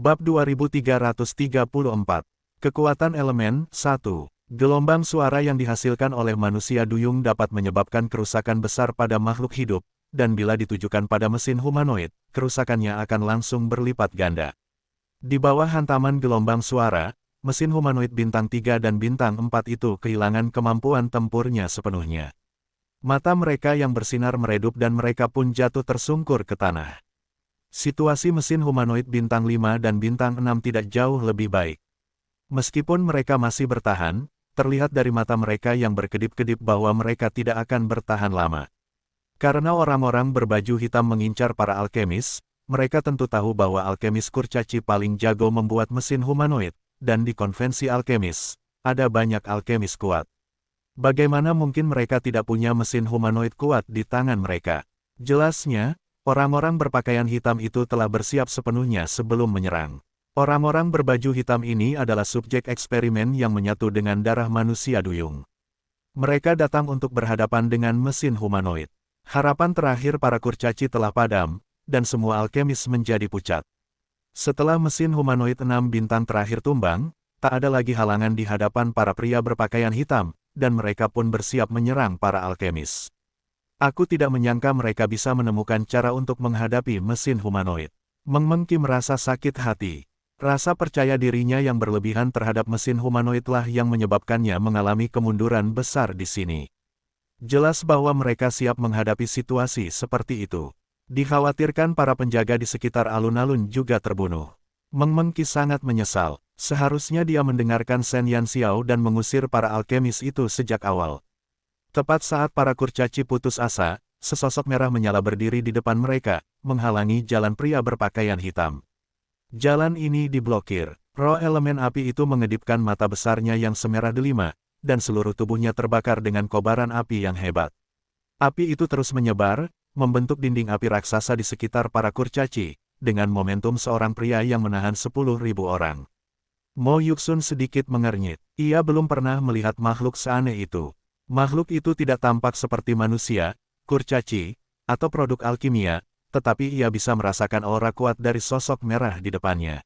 Bab 2334. Kekuatan elemen 1. Gelombang suara yang dihasilkan oleh manusia duyung dapat menyebabkan kerusakan besar pada makhluk hidup, dan bila ditujukan pada mesin humanoid, kerusakannya akan langsung berlipat ganda. Di bawah hantaman gelombang suara, mesin humanoid bintang 3 dan bintang 4 itu kehilangan kemampuan tempurnya sepenuhnya. Mata mereka yang bersinar meredup dan mereka pun jatuh tersungkur ke tanah. Situasi mesin humanoid bintang 5 dan bintang 6 tidak jauh lebih baik. Meskipun mereka masih bertahan, terlihat dari mata mereka yang berkedip-kedip bahwa mereka tidak akan bertahan lama. Karena orang-orang berbaju hitam mengincar para alkemis, mereka tentu tahu bahwa alkemis kurcaci paling jago membuat mesin humanoid, dan di konvensi alkemis, ada banyak alkemis kuat. Bagaimana mungkin mereka tidak punya mesin humanoid kuat di tangan mereka? Jelasnya, orang-orang berpakaian hitam itu telah bersiap sepenuhnya sebelum menyerang. Orang-orang berbaju hitam ini adalah subjek eksperimen yang menyatu dengan darah manusia duyung. Mereka datang untuk berhadapan dengan mesin humanoid. Harapan terakhir para kurcaci telah padam, dan semua alkemis menjadi pucat. Setelah mesin humanoid 6 bintang terakhir tumbang, tak ada lagi halangan di hadapan para pria berpakaian hitam, dan mereka pun bersiap menyerang para alkemis. Aku tidak menyangka mereka bisa menemukan cara untuk menghadapi mesin humanoid. Meng Meng Qi merasa sakit hati. Rasa percaya dirinya yang berlebihan terhadap mesin humanoidlah yang menyebabkannya mengalami kemunduran besar di sini. Jelas bahwa mereka siap menghadapi situasi seperti itu. Dikhawatirkan para penjaga di sekitar alun-alun juga terbunuh. Meng Meng Qi sangat menyesal. Seharusnya dia mendengarkan Shen Yanxiao dan mengusir para alkemis itu sejak awal. Tepat saat para kurcaci putus asa, sesosok merah menyala berdiri di depan mereka, menghalangi jalan pria berpakaian hitam. Jalan ini diblokir. Roh elemen api itu mengedipkan mata besarnya yang semerah delima, dan seluruh tubuhnya terbakar dengan kobaran api yang hebat. Api itu terus menyebar, membentuk dinding api raksasa di sekitar para kurcaci, dengan momentum seorang pria yang menahan 10.000 orang. Mo Yuxun sedikit mengernyit. Ia belum pernah melihat makhluk seaneh itu. Makhluk itu tidak tampak seperti manusia, kurcaci, atau produk alkimia, tetapi ia bisa merasakan aura kuat dari sosok merah di depannya.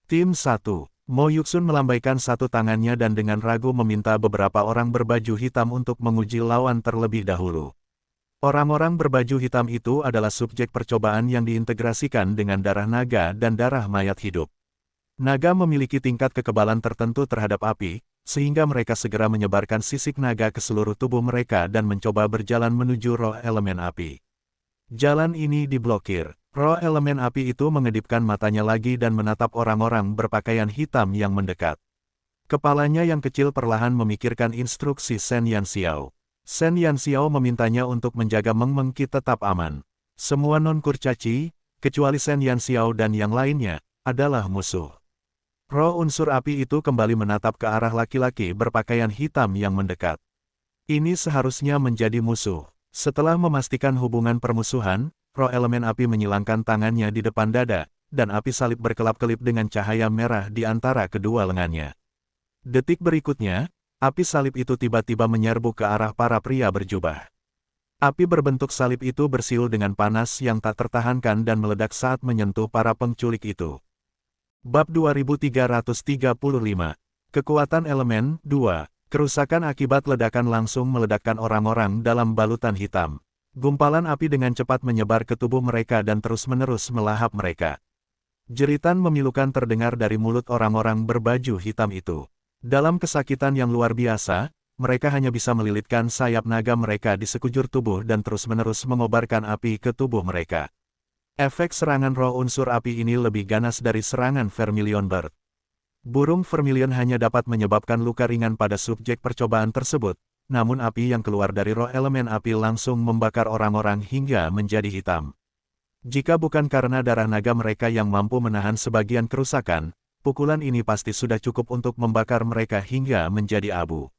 Tim 1. Mo Yuxun melambaikan satu tangannya dan dengan ragu meminta beberapa orang berbaju hitam untuk menguji lawan terlebih dahulu. Orang-orang berbaju hitam itu adalah subjek percobaan yang diintegrasikan dengan darah naga dan darah mayat hidup. Naga memiliki tingkat kekebalan tertentu terhadap api, sehingga mereka segera menyebarkan sisik naga ke seluruh tubuh mereka dan mencoba berjalan menuju roh elemen api. Jalan ini diblokir. Roh elemen api itu mengedipkan matanya lagi dan menatap orang-orang berpakaian hitam yang mendekat. Kepalanya yang kecil perlahan memikirkan instruksi Shen Yanxiao. Shen Yanxiao memintanya untuk menjaga Meng Meng Qi tetap aman. Semua non-kurcaci, kecuali Shen Yanxiao dan yang lainnya, adalah musuh. Roh unsur api itu kembali menatap ke arah laki-laki berpakaian hitam yang mendekat. Ini seharusnya menjadi musuh. Setelah memastikan hubungan permusuhan, roh elemen api menyilangkan tangannya di depan dada, dan api salib berkelap-kelip dengan cahaya merah di antara kedua lengannya. Detik berikutnya, api salib itu tiba-tiba menyerbu ke arah para pria berjubah. Api berbentuk salib itu bersiul dengan panas yang tak tertahankan dan meledak saat menyentuh para penculik itu. Bab 2335. Kekuatan elemen 2. Kerusakan akibat ledakan langsung meledakkan orang-orang dalam balutan hitam. Gumpalan api dengan cepat menyebar ke tubuh mereka dan terus-menerus melahap mereka. Jeritan memilukan terdengar dari mulut orang-orang berbaju hitam itu. Dalam kesakitan yang luar biasa, mereka hanya bisa melilitkan sayap naga mereka di sekujur tubuh dan terus-menerus mengobarkan api ke tubuh mereka. Efek serangan roh unsur api ini lebih ganas dari serangan Vermilion Bird. Burung Vermilion hanya dapat menyebabkan luka ringan pada subjek percobaan tersebut, namun api yang keluar dari roh elemen api langsung membakar orang-orang hingga menjadi hitam. Jika bukan karena darah naga mereka yang mampu menahan sebagian kerusakan, pukulan ini pasti sudah cukup untuk membakar mereka hingga menjadi abu.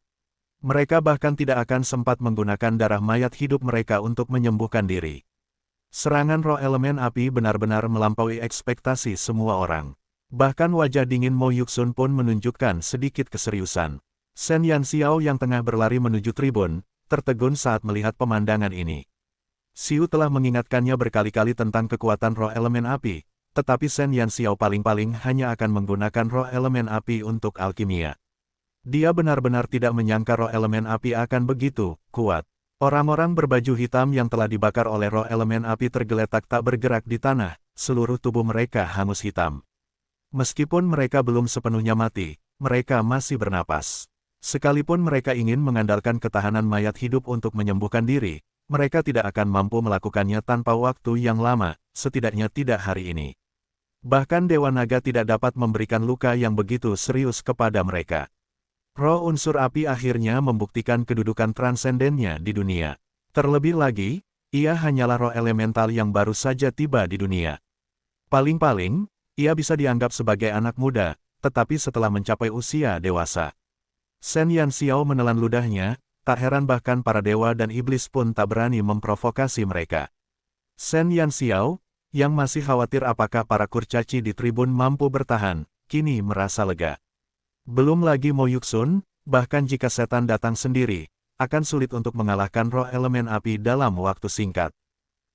Mereka bahkan tidak akan sempat menggunakan darah mayat hidup mereka untuk menyembuhkan diri. Serangan roh elemen api benar-benar melampaui ekspektasi semua orang. Bahkan wajah dingin Mo Yuxun pun menunjukkan sedikit keseriusan. Shen Yanxiao yang tengah berlari menuju tribun, tertegun saat melihat pemandangan ini. Xiu telah mengingatkannya berkali-kali tentang kekuatan roh elemen api, tetapi Shen Yanxiao paling-paling hanya akan menggunakan roh elemen api untuk alkimia. Dia benar-benar tidak menyangka roh elemen api akan begitu kuat. Orang-orang berbaju hitam yang telah dibakar oleh roh elemen api tergeletak tak bergerak di tanah, seluruh tubuh mereka hangus hitam. Meskipun mereka belum sepenuhnya mati, mereka masih bernapas. Sekalipun mereka ingin mengandalkan ketahanan mayat hidup untuk menyembuhkan diri, mereka tidak akan mampu melakukannya tanpa waktu yang lama, setidaknya tidak hari ini. Bahkan Dewa Naga tidak dapat memberikan luka yang begitu serius kepada mereka. Roh unsur api akhirnya membuktikan kedudukan transendennya di dunia. Terlebih lagi, ia hanyalah roh elemental yang baru saja tiba di dunia. Paling-paling, ia bisa dianggap sebagai anak muda, tetapi setelah mencapai usia dewasa. Shen Yanxiao menelan ludahnya, tak heran bahkan para dewa dan iblis pun tak berani memprovokasi mereka. Shen Yanxiao, yang masih khawatir apakah para kurcaci di tribun mampu bertahan, kini merasa lega. Belum lagi Mo Yuxun, bahkan jika setan datang sendiri, akan sulit untuk mengalahkan roh elemen api dalam waktu singkat.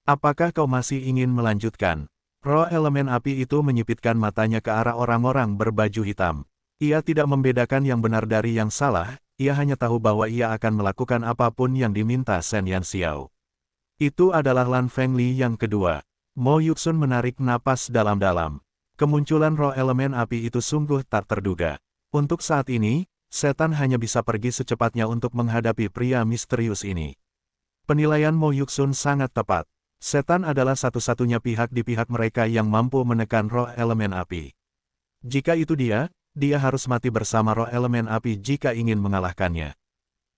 Apakah kau masih ingin melanjutkan? Roh elemen api itu menyipitkan matanya ke arah orang-orang berbaju hitam. Ia tidak membedakan yang benar dari yang salah, ia hanya tahu bahwa ia akan melakukan apapun yang diminta Shen Yanxiao. Itu adalah Lan Fengli yang kedua. Mo Yuxun menarik napas dalam-dalam. Kemunculan roh elemen api itu sungguh tak terduga. Untuk saat ini, setan hanya bisa pergi secepatnya untuk menghadapi pria misterius ini. Penilaian Mo Yuxun sangat tepat. Setan adalah satu-satunya pihak di pihak mereka yang mampu menekan roh elemen api. Jika itu dia harus mati bersama roh elemen api jika ingin mengalahkannya.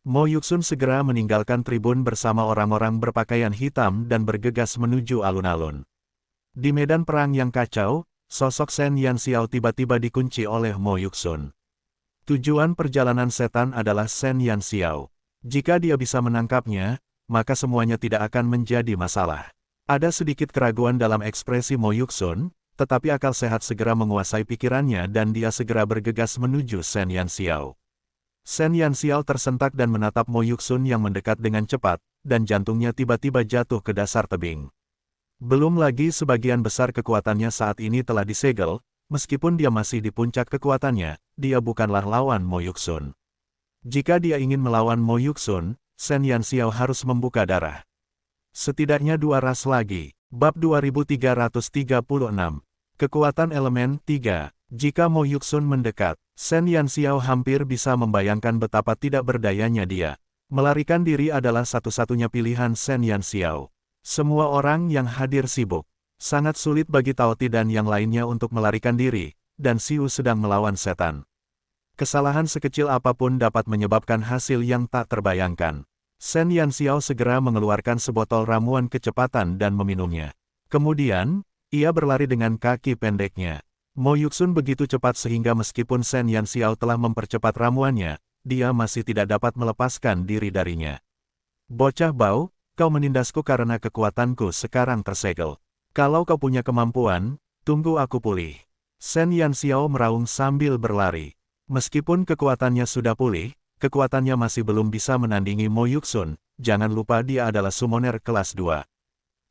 Mo Yuxun segera meninggalkan tribun bersama orang-orang berpakaian hitam dan bergegas menuju alun-alun. Di medan perang yang kacau, sosok Shen Yanxiao tiba-tiba dikunci oleh Mo Yuxun. Tujuan perjalanan setan adalah Shen Yanxiao. Jika dia bisa menangkapnya, maka semuanya tidak akan menjadi masalah. Ada sedikit keraguan dalam ekspresi Mo Yuxun, tetapi akal sehat segera menguasai pikirannya dan dia segera bergegas menuju Shen Yanxiao. Shen Yanxiao tersentak dan menatap Mo Yuxun yang mendekat dengan cepat, dan jantungnya tiba-tiba jatuh ke dasar tebing. Belum lagi sebagian besar kekuatannya saat ini telah disegel, meskipun dia masih di puncak kekuatannya, dia bukanlah lawan Mo Yuxun. Jika dia ingin melawan Mo Yuxun, Shen Yanxiao harus membuka darah. Setidaknya 2 ras lagi. Bab 2336. Kekuatan elemen 3. Jika Mo Yuxun mendekat, Shen Yanxiao hampir bisa membayangkan betapa tidak berdayanya dia. Melarikan diri adalah satu-satunya pilihan Shen Yanxiao. Semua orang yang hadir sibuk. Sangat sulit bagi Tao Ti dan yang lainnya untuk melarikan diri, dan Xiu sedang melawan setan. Kesalahan sekecil apapun dapat menyebabkan hasil yang tak terbayangkan. Shen Yanxiao segera mengeluarkan sebotol ramuan kecepatan dan meminumnya. Kemudian, ia berlari dengan kaki pendeknya. Mo Yuxun begitu cepat sehingga meskipun Shen Yanxiao telah mempercepat ramuannya, dia masih tidak dapat melepaskan diri darinya. Bocah bau, kau menindasku karena kekuatanku sekarang tersegel. Kalau kau punya kemampuan, tunggu aku pulih. Shen Yanxiao meraung sambil berlari. Meskipun kekuatannya sudah pulih, kekuatannya masih belum bisa menandingi Mo Yuxun, jangan lupa dia adalah summoner kelas 2.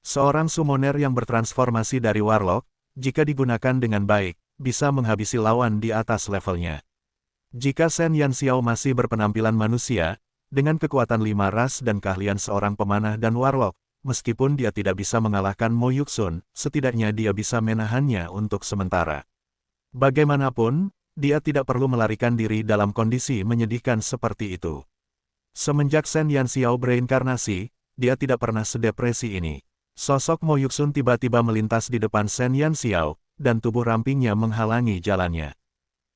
Seorang summoner yang bertransformasi dari warlock, jika digunakan dengan baik, bisa menghabisi lawan di atas levelnya. Jika Shen Yanxiao masih berpenampilan manusia, dengan kekuatan 5 ras dan keahlian seorang pemanah dan warlock, meskipun dia tidak bisa mengalahkan Mo Yuxun, setidaknya dia bisa menahannya untuk sementara. Bagaimanapun, dia tidak perlu melarikan diri dalam kondisi menyedihkan seperti itu. Semenjak Shen Yanxiao bereinkarnasi, dia tidak pernah sedepresi ini. Sosok Mo Yuxun tiba-tiba melintas di depan Shen Yanxiao, dan tubuh rampingnya menghalangi jalannya.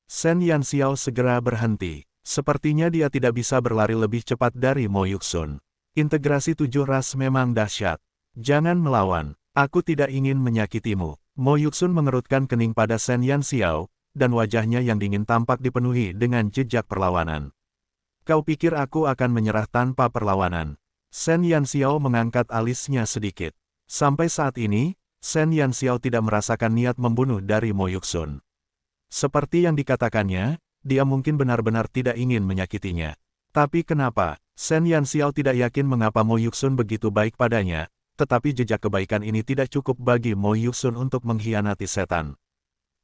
Shen Yanxiao segera berhenti. Sepertinya dia tidak bisa berlari lebih cepat dari Mo Yuxun. Integrasi 7 ras memang dahsyat. Jangan melawan, aku tidak ingin menyakitimu. Mo Yuxun mengerutkan kening pada Shen Yanxiao, dan wajahnya yang dingin tampak dipenuhi dengan jejak perlawanan. Kau pikir aku akan menyerah tanpa perlawanan? Shen Yanxiao mengangkat alisnya sedikit. Sampai saat ini, Shen Yanxiao tidak merasakan niat membunuh dari Mo Yuxun. Seperti yang dikatakannya, dia mungkin benar-benar tidak ingin menyakitinya. Tapi kenapa? Shen Yanxiao tidak yakin mengapa Mo Yuxun begitu baik padanya, tetapi jejak kebaikan ini tidak cukup bagi Mo Yuxun untuk mengkhianati setan.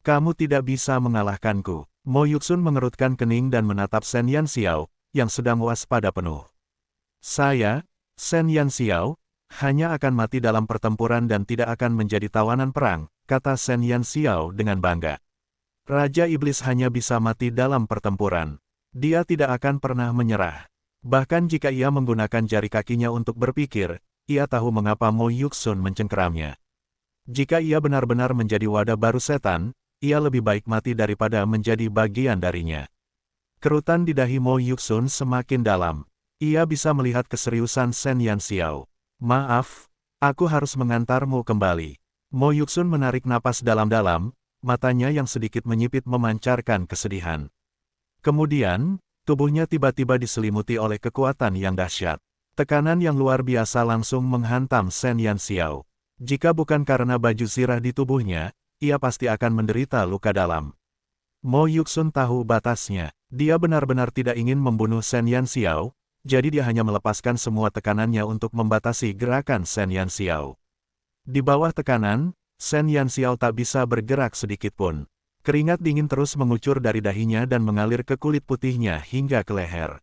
Kamu tidak bisa mengalahkanku. Mo Yuxun mengerutkan kening dan menatap Shen Yanxiao, yang sedang waspada penuh. Saya, Shen Yanxiao, hanya akan mati dalam pertempuran dan tidak akan menjadi tawanan perang, kata Shen Yanxiao dengan bangga. Raja Iblis hanya bisa mati dalam pertempuran. Dia tidak akan pernah menyerah. Bahkan jika ia menggunakan jari kakinya untuk berpikir, ia tahu mengapa Mo Yuxun mencengkeramnya. Jika ia benar-benar menjadi wadah baru setan, ia lebih baik mati daripada menjadi bagian darinya. Kerutan di dahi Mo Yuxun semakin dalam. Ia bisa melihat keseriusan Shen Yanxiao. Maaf, aku harus mengantarmu kembali. Mo Yuxun menarik napas dalam-dalam, matanya yang sedikit menyipit memancarkan kesedihan. Kemudian, tubuhnya tiba-tiba diselimuti oleh kekuatan yang dahsyat. Tekanan yang luar biasa langsung menghantam Shen Yanxiao. Jika bukan karena baju zirah di tubuhnya, ia pasti akan menderita luka dalam. Mo Yuxun tahu batasnya. Dia benar-benar tidak ingin membunuh Shen Yanxiao, jadi dia hanya melepaskan semua tekanannya untuk membatasi gerakan Shen Yanxiao. Di bawah tekanan, Shen Yanxiao tak bisa bergerak sedikitpun. Keringat dingin terus mengucur dari dahinya dan mengalir ke kulit putihnya hingga ke leher.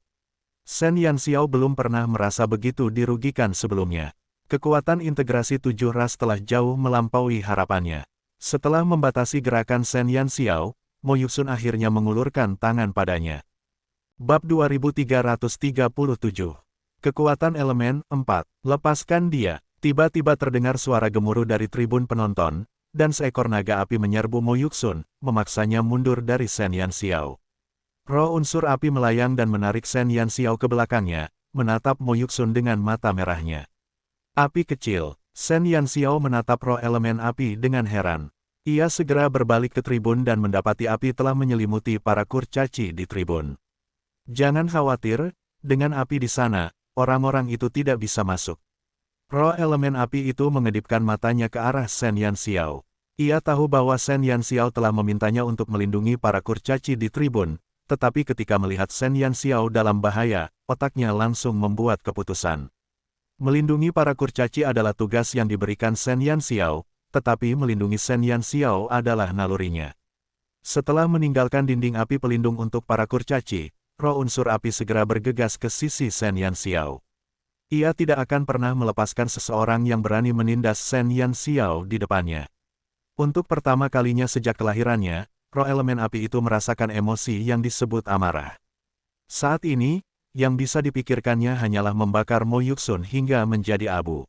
Shen Yanxiao belum pernah merasa begitu dirugikan sebelumnya. Kekuatan integrasi 7 ras telah jauh melampaui harapannya. Setelah membatasi gerakan Shen Yanxiao, Mo Yuxun akhirnya mengulurkan tangan padanya. Bab 2337. Kekuatan elemen 4. Lepaskan dia. Tiba-tiba terdengar suara gemuruh dari tribun penonton, dan seekor naga api menyerbu Mo Yuxun, memaksanya mundur dari Shen Yanxiao. Roh unsur api melayang dan menarik Shen Yanxiao ke belakangnya, menatap Mo Yuxun dengan mata merahnya. Api kecil. Shen Yanxiao menatap roh elemen api dengan heran. Ia segera berbalik ke tribun dan mendapati api telah menyelimuti para kurcaci di tribun. Jangan khawatir, dengan api di sana, orang-orang itu tidak bisa masuk. Roh elemen api itu mengedipkan matanya ke arah Shen Yanxiao. Ia tahu bahwa Shen Yanxiao telah memintanya untuk melindungi para kurcaci di tribun, tetapi ketika melihat Shen Yanxiao dalam bahaya, otaknya langsung membuat keputusan. Melindungi para kurcaci adalah tugas yang diberikan Shen Yanxiao, tetapi melindungi Shen Yanxiao adalah nalurinya. Setelah meninggalkan dinding api pelindung untuk para kurcaci, roh unsur api segera bergegas ke sisi Shen Yanxiao. Ia tidak akan pernah melepaskan seseorang yang berani menindas Shen Yanxiao di depannya. Untuk pertama kalinya sejak kelahirannya, roh elemen api itu merasakan emosi yang disebut amarah. Saat ini, yang bisa dipikirkannya hanyalah membakar Mo Yuxun hingga menjadi abu.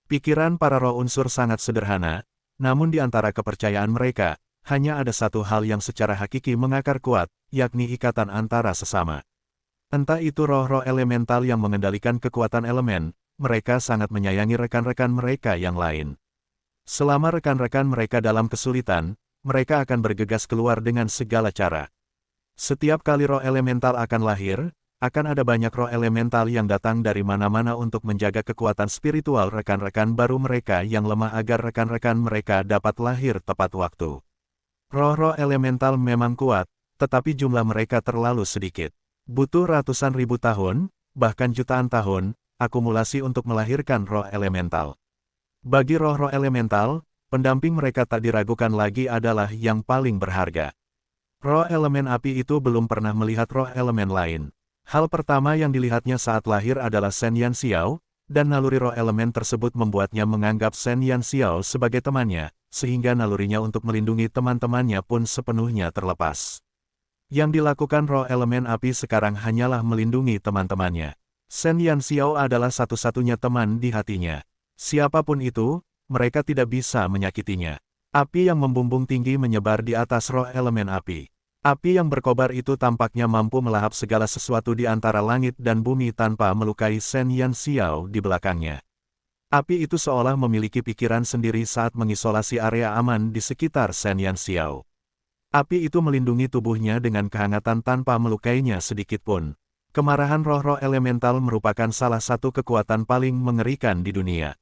Pikiran para roh unsur sangat sederhana, namun di antara kepercayaan mereka, hanya ada satu hal yang secara hakiki mengakar kuat, yakni ikatan antara sesama. Entah itu roh-roh elemental yang mengendalikan kekuatan elemen, mereka sangat menyayangi rekan-rekan mereka yang lain. Selama rekan-rekan mereka dalam kesulitan, mereka akan bergegas keluar dengan segala cara. Setiap kali roh elemental akan lahir, akan ada banyak roh elemental yang datang dari mana-mana untuk menjaga kekuatan spiritual rekan-rekan baru mereka yang lemah agar rekan-rekan mereka dapat lahir tepat waktu. Roh-roh elemental memang kuat, tetapi jumlah mereka terlalu sedikit. Butuh ratusan ribu tahun, bahkan jutaan tahun, akumulasi untuk melahirkan roh elemental. Bagi roh-roh elemental, pendamping mereka tak diragukan lagi adalah yang paling berharga. Roh elemen api itu belum pernah melihat roh elemen lain. Hal pertama yang dilihatnya saat lahir adalah Shen Yanxiao, dan naluri roh elemen tersebut membuatnya menganggap Shen Yanxiao sebagai temannya, sehingga nalurinya untuk melindungi teman-temannya pun sepenuhnya terlepas. Yang dilakukan roh elemen api sekarang hanyalah melindungi teman-temannya. Shen Yanxiao adalah satu-satunya teman di hatinya. Siapapun itu, mereka tidak bisa menyakitinya. Api yang membumbung tinggi menyebar di atas roh elemen api. Api yang berkobar itu tampaknya mampu melahap segala sesuatu di antara langit dan bumi tanpa melukai Shen Yanxiao di belakangnya. Api itu seolah memiliki pikiran sendiri saat mengisolasi area aman di sekitar Shen Yanxiao. Api itu melindungi tubuhnya dengan kehangatan tanpa melukainya sedikitpun. Kemarahan roh-roh elemental merupakan salah satu kekuatan paling mengerikan di dunia.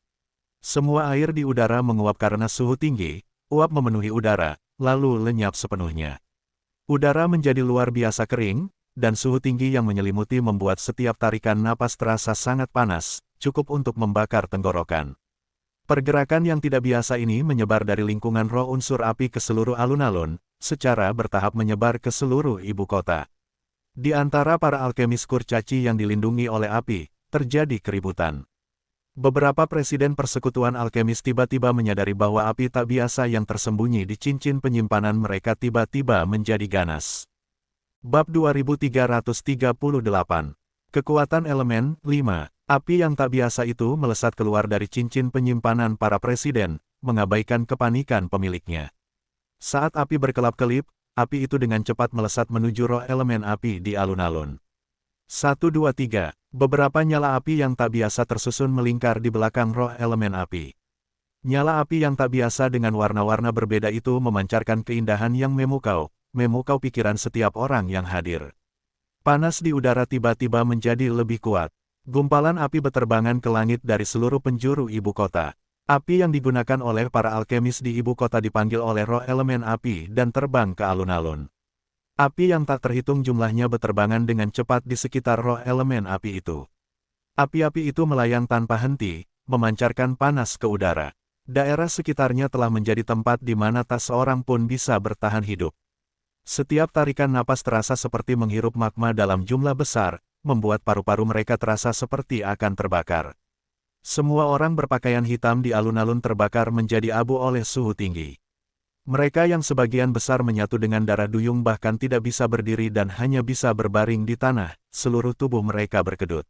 Semua air di udara menguap karena suhu tinggi, uap memenuhi udara, lalu lenyap sepenuhnya. Udara menjadi luar biasa kering, dan suhu tinggi yang menyelimuti membuat setiap tarikan napas terasa sangat panas, cukup untuk membakar tenggorokan. Pergerakan yang tidak biasa ini menyebar dari lingkungan roh unsur api ke seluruh alun-alun, secara bertahap menyebar ke seluruh ibu kota. Di antara para alkemis kurcaci yang dilindungi oleh api, terjadi keributan. Beberapa presiden persekutuan alkemis tiba-tiba menyadari bahwa api tak biasa yang tersembunyi di cincin penyimpanan mereka tiba-tiba menjadi ganas. Bab 2338. Kekuatan elemen 5. Api yang tak biasa itu melesat keluar dari cincin penyimpanan para presiden, mengabaikan kepanikan pemiliknya. Saat api berkelap-kelip, api itu dengan cepat melesat menuju roh elemen api di alun-alun. 1, 2, 3. Beberapa nyala api yang tak biasa tersusun melingkar di belakang roh elemen api. Nyala api yang tak biasa dengan warna-warna berbeda itu memancarkan keindahan yang memukau pikiran setiap orang yang hadir. Panas di udara tiba-tiba menjadi lebih kuat. Gumpalan api beterbangan ke langit dari seluruh penjuru ibu kota. Api yang digunakan oleh para alkemis di ibu kota dipanggil oleh roh elemen api dan terbang ke alun-alun. Api yang tak terhitung jumlahnya beterbangan dengan cepat di sekitar roh elemen api itu. Api-api itu melayang tanpa henti, memancarkan panas ke udara. Daerah sekitarnya telah menjadi tempat di mana tak seorang pun bisa bertahan hidup. Setiap tarikan napas terasa seperti menghirup magma dalam jumlah besar, membuat paru-paru mereka terasa seperti akan terbakar. Semua orang berpakaian hitam di alun-alun terbakar menjadi abu oleh suhu tinggi. Mereka yang sebagian besar menyatu dengan darah duyung bahkan tidak bisa berdiri dan hanya bisa berbaring di tanah, seluruh tubuh mereka berkedut.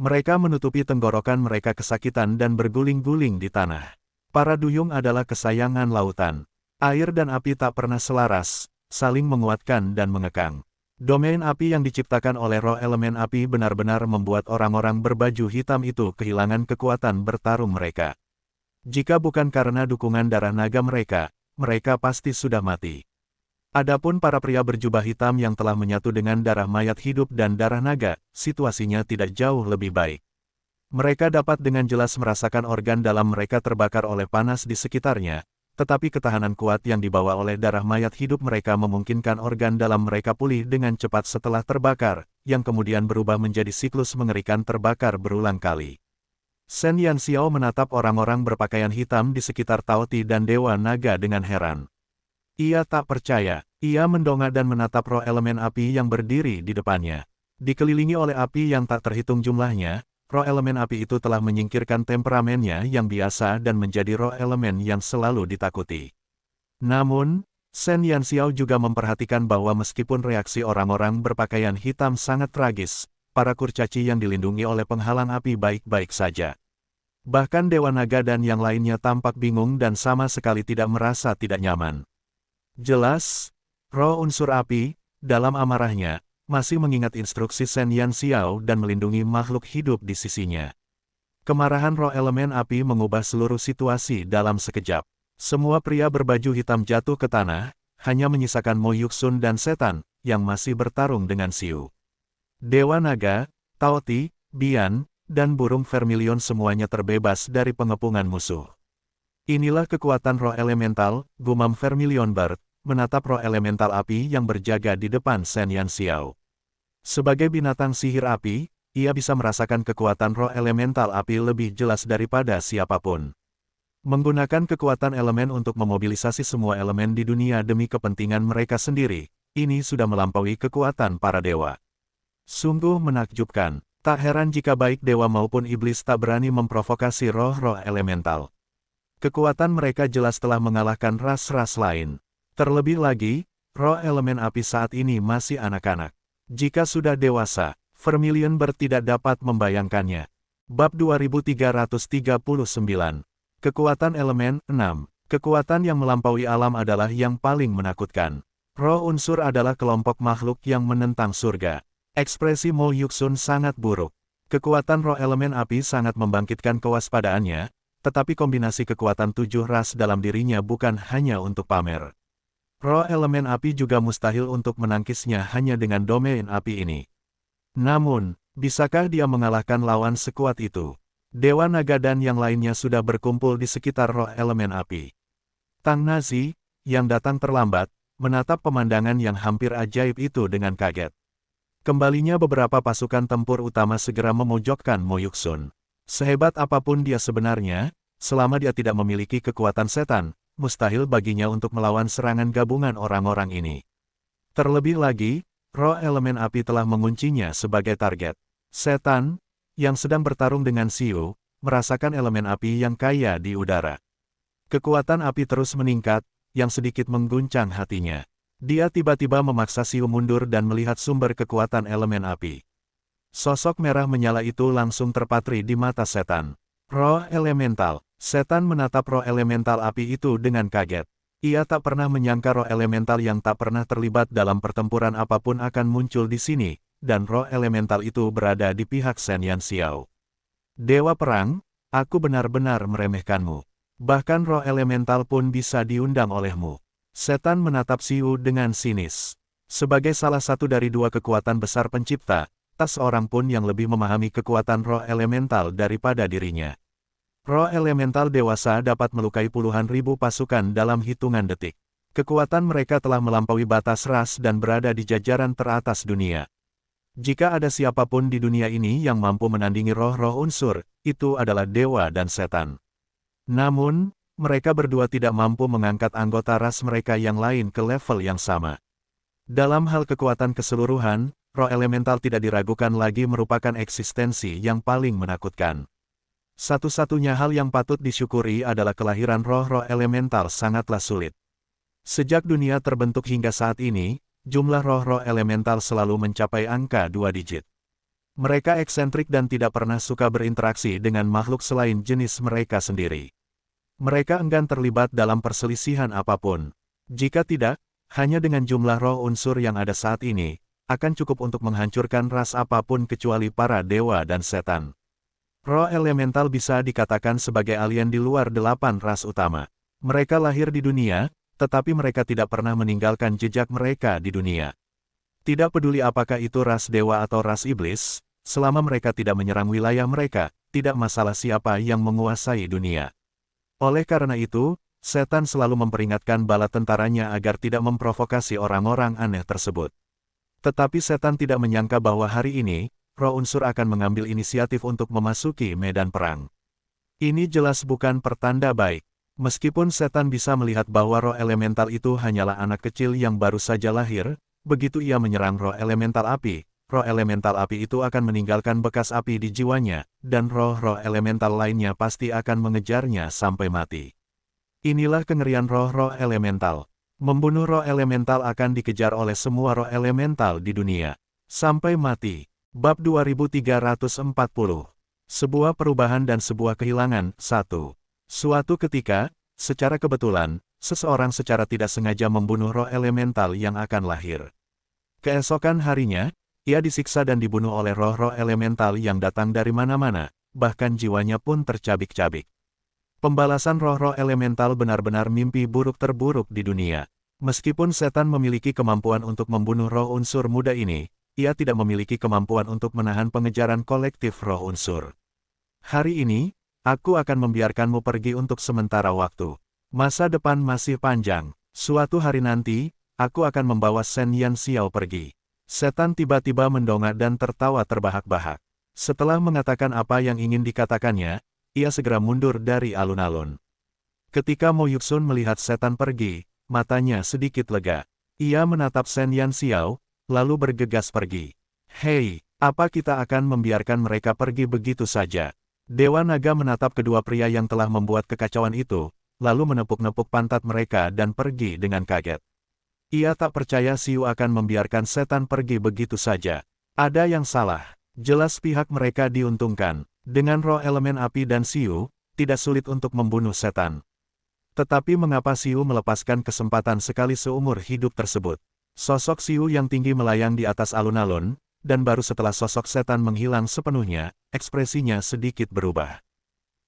Mereka menutupi tenggorokan mereka kesakitan dan berguling-guling di tanah. Para duyung adalah kesayangan lautan. Air dan api tak pernah selaras, saling menguatkan dan mengekang. Domain api yang diciptakan oleh roh elemen api benar-benar membuat orang-orang berbaju hitam itu kehilangan kekuatan bertarung mereka. Jika bukan karena dukungan darah naga mereka, mereka pasti sudah mati. Adapun para pria berjubah hitam yang telah menyatu dengan darah mayat hidup dan darah naga, situasinya tidak jauh lebih baik. Mereka dapat dengan jelas merasakan organ dalam mereka terbakar oleh panas di sekitarnya, tetapi ketahanan kuat yang dibawa oleh darah mayat hidup mereka memungkinkan organ dalam mereka pulih dengan cepat setelah terbakar, yang kemudian berubah menjadi siklus mengerikan terbakar berulang kali. Shen Yanxiao menatap orang-orang berpakaian hitam di sekitar Taoti dan Dewa Naga dengan heran. Ia tak percaya, ia mendongak dan menatap roh elemen api yang berdiri di depannya. Dikelilingi oleh api yang tak terhitung jumlahnya, roh elemen api itu telah menyingkirkan temperamennya yang biasa dan menjadi roh elemen yang selalu ditakuti. Namun, Shen Yanxiao juga memperhatikan bahwa meskipun reaksi orang-orang berpakaian hitam sangat tragis, para kurcaci yang dilindungi oleh penghalang api baik-baik saja. Bahkan Dewa Naga dan yang lainnya tampak bingung dan sama sekali tidak merasa tidak nyaman. Jelas, roh unsur api, dalam amarahnya, masih mengingat instruksi Shen Yanxiao dan melindungi makhluk hidup di sisinya. Kemarahan roh elemen api mengubah seluruh situasi dalam sekejap. Semua pria berbaju hitam jatuh ke tanah, hanya menyisakan Mo Yuxun dan setan, yang masih bertarung dengan Xiu. Dewa Naga, Taoti, Bian, dan burung vermilion semuanya terbebas dari pengepungan musuh. Inilah kekuatan roh elemental, gumam Vermilion Bird, menatap roh elemental api yang berjaga di depan Shen Yanxiao. Sebagai binatang sihir api, ia bisa merasakan kekuatan roh elemental api lebih jelas daripada siapapun. Menggunakan kekuatan elemen untuk memobilisasi semua elemen di dunia demi kepentingan mereka sendiri, ini sudah melampaui kekuatan para dewa. Sungguh menakjubkan, tak heran jika baik dewa maupun iblis tak berani memprovokasi roh-roh elemental. Kekuatan mereka jelas telah mengalahkan ras-ras lain. Terlebih lagi, roh elemen api saat ini masih anak-anak. Jika sudah dewasa, Vermilion Bird tidak dapat membayangkannya. Bab 2339. Kekuatan elemen 6. Kekuatan yang melampaui alam adalah yang paling menakutkan. Roh unsur adalah kelompok makhluk yang menentang surga. Ekspresi Mo Yuxun sangat buruk. Kekuatan roh elemen api sangat membangkitkan kewaspadaannya, tetapi kombinasi kekuatan 7 ras dalam dirinya bukan hanya untuk pamer. Roh elemen api juga mustahil untuk menangkisnya hanya dengan domain api ini. Namun, bisakah dia mengalahkan lawan sekuat itu? Dewa Naga dan yang lainnya sudah berkumpul di sekitar roh elemen api. Tang Nazi, yang datang terlambat, menatap pemandangan yang hampir ajaib itu dengan kaget. Kembalinya beberapa pasukan tempur utama segera memojokkan Mo Yuxun. Sehebat apapun dia sebenarnya, selama dia tidak memiliki kekuatan setan, mustahil baginya untuk melawan serangan gabungan orang-orang ini. Terlebih lagi, roh elemen api telah menguncinya sebagai target. Setan, yang sedang bertarung dengan Xiu, merasakan elemen api yang kaya di udara. Kekuatan api terus meningkat, yang sedikit mengguncang hatinya. Dia tiba-tiba memaksa Xiu mundur dan melihat sumber kekuatan elemen api. Sosok merah menyala itu langsung terpatri di mata setan. Roh elemental. Setan menatap roh elemental api itu dengan kaget. Ia tak pernah menyangka roh elemental yang tak pernah terlibat dalam pertempuran apapun akan muncul di sini, dan roh elemental itu berada di pihak Shen Yanxiao. Dewa Perang, aku benar-benar meremehkanmu. Bahkan roh elemental pun bisa diundang olehmu. Setan menatap Xiu dengan sinis. Sebagai salah satu dari dua kekuatan besar pencipta, tak seorang pun yang lebih memahami kekuatan roh elemental daripada dirinya. Roh elemental dewasa dapat melukai puluhan ribu pasukan dalam hitungan detik. Kekuatan mereka telah melampaui batas ras dan berada di jajaran teratas dunia. Jika ada siapapun di dunia ini yang mampu menandingi roh-roh unsur, itu adalah dewa dan setan. Namun, mereka berdua tidak mampu mengangkat anggota ras mereka yang lain ke level yang sama. Dalam hal kekuatan keseluruhan, roh elemental tidak diragukan lagi merupakan eksistensi yang paling menakutkan. Satu-satunya hal yang patut disyukuri adalah kelahiran roh-roh elemental sangatlah sulit. Sejak dunia terbentuk hingga saat ini, jumlah roh-roh elemental selalu mencapai angka 2 digit. Mereka eksentrik dan tidak pernah suka berinteraksi dengan makhluk selain jenis mereka sendiri. Mereka enggan terlibat dalam perselisihan apapun. Jika tidak, hanya dengan jumlah roh unsur yang ada saat ini, akan cukup untuk menghancurkan ras apapun kecuali para dewa dan setan. Roh elemental bisa dikatakan sebagai alien di luar 8 ras utama. Mereka lahir di dunia, tetapi mereka tidak pernah meninggalkan jejak mereka di dunia. Tidak peduli apakah itu ras dewa atau ras iblis, selama mereka tidak menyerang wilayah mereka, tidak masalah siapa yang menguasai dunia. Oleh karena itu, setan selalu memperingatkan bala tentaranya agar tidak memprovokasi orang-orang aneh tersebut. Tetapi setan tidak menyangka bahwa hari ini, roh unsur akan mengambil inisiatif untuk memasuki medan perang. Ini jelas bukan pertanda baik. Meskipun setan bisa melihat bahwa roh elemental itu hanyalah anak kecil yang baru saja lahir, begitu ia menyerang roh elemental api itu akan meninggalkan bekas api di jiwanya, dan roh-roh elemental lainnya pasti akan mengejarnya sampai mati. Inilah kengerian roh-roh elemental. Membunuh roh elemental akan dikejar oleh semua roh elemental di dunia. Sampai mati. Bab 2340. Sebuah perubahan dan sebuah kehilangan. 1. Suatu ketika, secara kebetulan, seseorang secara tidak sengaja membunuh roh elemental yang akan lahir. Keesokan harinya, ia disiksa dan dibunuh oleh roh-roh elemental yang datang dari mana-mana, bahkan jiwanya pun tercabik-cabik. Pembalasan roh-roh elemental benar-benar mimpi buruk terburuk di dunia. Meskipun setan memiliki kemampuan untuk membunuh roh unsur muda ini, ia tidak memiliki kemampuan untuk menahan pengejaran kolektif roh unsur. Hari ini, aku akan membiarkanmu pergi untuk sementara waktu. Masa depan masih panjang. Suatu hari nanti, aku akan membawa Shen Yanxiao pergi. Setan tiba-tiba mendongak dan tertawa terbahak-bahak. Setelah mengatakan apa yang ingin dikatakannya, ia segera mundur dari alun-alun. Ketika Mo Yuxun melihat setan pergi, matanya sedikit lega. Ia menatap Shen Yanxiao, lalu bergegas pergi. Hei, apa kita akan membiarkan mereka pergi begitu saja? Dewa Naga menatap kedua pria yang telah membuat kekacauan itu, lalu menepuk-nepuk pantat mereka dan pergi dengan kaget. Ia tak percaya Xiu akan membiarkan setan pergi begitu saja. Ada yang salah. Jelas pihak mereka diuntungkan. Dengan roh elemen api dan Xiu, tidak sulit untuk membunuh setan. Tetapi mengapa Xiu melepaskan kesempatan sekali seumur hidup tersebut? Sosok Xiu yang tinggi melayang di atas alun-alun, dan baru setelah sosok setan menghilang sepenuhnya, ekspresinya sedikit berubah.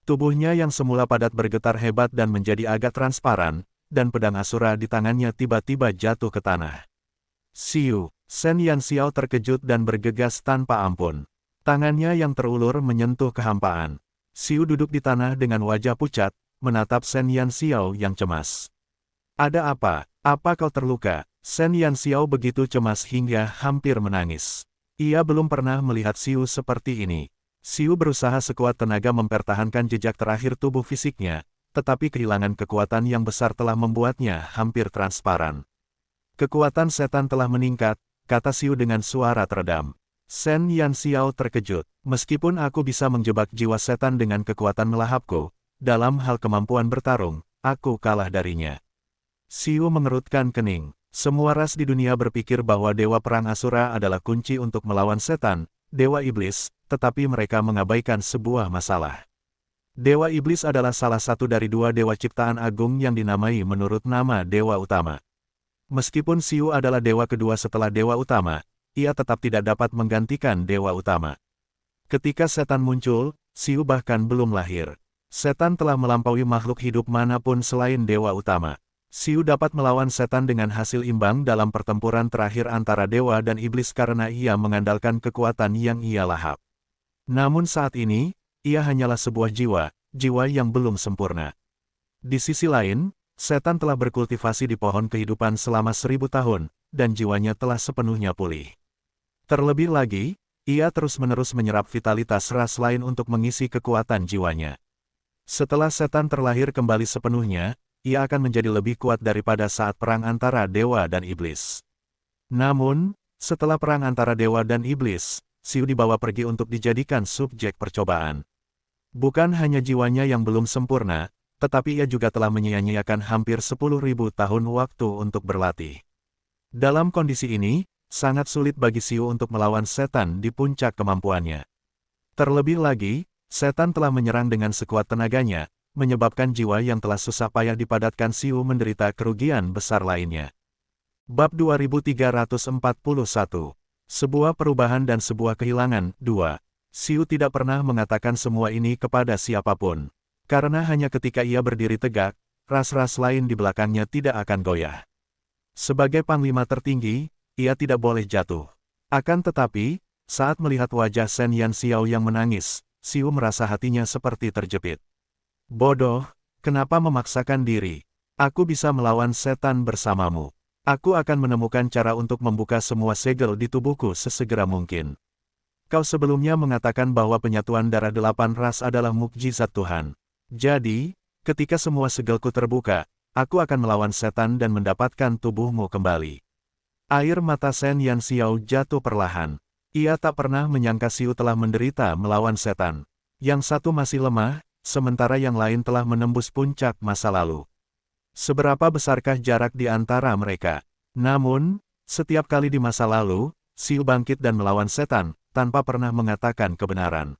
Tubuhnya yang semula padat bergetar hebat dan menjadi agak transparan, dan pedang Asura di tangannya tiba-tiba jatuh ke tanah. Xiu, Shen Yanxiao terkejut dan bergegas tanpa ampun. Tangannya yang terulur menyentuh kehampaan. Xiu duduk di tanah dengan wajah pucat, menatap Shen Yanxiao yang cemas. Ada apa? Apa kau terluka? Shen Yanxiao begitu cemas hingga hampir menangis. Ia belum pernah melihat Xiu seperti ini. Siu berusaha sekuat tenaga mempertahankan jejak terakhir tubuh fisiknya, tetapi kehilangan kekuatan yang besar telah membuatnya hampir transparan. Kekuatan setan telah meningkat, kata Siu dengan suara teredam. Shen Yanxiao terkejut. Meskipun aku bisa menjebak jiwa setan dengan kekuatan melahapku, dalam hal kemampuan bertarung, aku kalah darinya. Siu mengerutkan kening. Semua ras di dunia berpikir bahwa Dewa Perang Asura adalah kunci untuk melawan setan, Dewa Iblis, tetapi mereka mengabaikan sebuah masalah. Dewa Iblis adalah salah satu dari dua dewa ciptaan agung yang dinamai menurut nama Dewa Utama. Meskipun Siu adalah dewa kedua setelah Dewa Utama, ia tetap tidak dapat menggantikan Dewa Utama. Ketika setan muncul, Siu bahkan belum lahir. Setan telah melampaui makhluk hidup manapun selain Dewa Utama. Siu dapat melawan setan dengan hasil imbang dalam pertempuran terakhir antara dewa dan iblis karena ia mengandalkan kekuatan yang ia lahap. Namun saat ini, ia hanyalah sebuah jiwa yang belum sempurna. Di sisi lain, setan telah berkultivasi di pohon kehidupan selama 1000 tahun, dan jiwanya telah sepenuhnya pulih. Terlebih lagi, ia terus-menerus menyerap vitalitas ras lain untuk mengisi kekuatan jiwanya. Setelah setan terlahir kembali sepenuhnya, ia akan menjadi lebih kuat daripada saat perang antara dewa dan iblis. Namun, setelah perang antara dewa dan iblis, Siu dibawa pergi untuk dijadikan subjek percobaan. Bukan hanya jiwanya yang belum sempurna, tetapi ia juga telah menyia-nyiakan hampir 10.000 tahun waktu untuk berlatih. Dalam kondisi ini, sangat sulit bagi Siu untuk melawan setan di puncak kemampuannya. Terlebih lagi, setan telah menyerang dengan sekuat tenaganya, menyebabkan jiwa yang telah susah payah dipadatkan Siu menderita kerugian besar lainnya. Bab 2341. Sebuah perubahan dan sebuah kehilangan. 2. Siu tidak pernah mengatakan semua ini kepada siapapun. Karena hanya ketika ia berdiri tegak, ras-ras lain di belakangnya tidak akan goyah. Sebagai panglima tertinggi, ia tidak boleh jatuh. Akan tetapi, saat melihat wajah Shen Yanxiao yang menangis, Siu merasa hatinya seperti terjepit. Bodoh, kenapa memaksakan diri? Aku bisa melawan setan bersamamu. Aku akan menemukan cara untuk membuka semua segel di tubuhku sesegera mungkin. Kau sebelumnya mengatakan bahwa penyatuan darah 8 ras adalah mukjizat Tuhan. Jadi, ketika semua segelku terbuka, aku akan melawan setan dan mendapatkan tubuhmu kembali. Air mata Shen Yanxiao jatuh perlahan. Ia tak pernah menyangka Siu telah menderita melawan setan. Yang satu masih lemah, sementara yang lain telah menembus puncak masa lalu. Seberapa besarkah jarak di antara mereka? Namun, setiap kali di masa lalu, Siu bangkit dan melawan setan, tanpa pernah mengatakan kebenaran.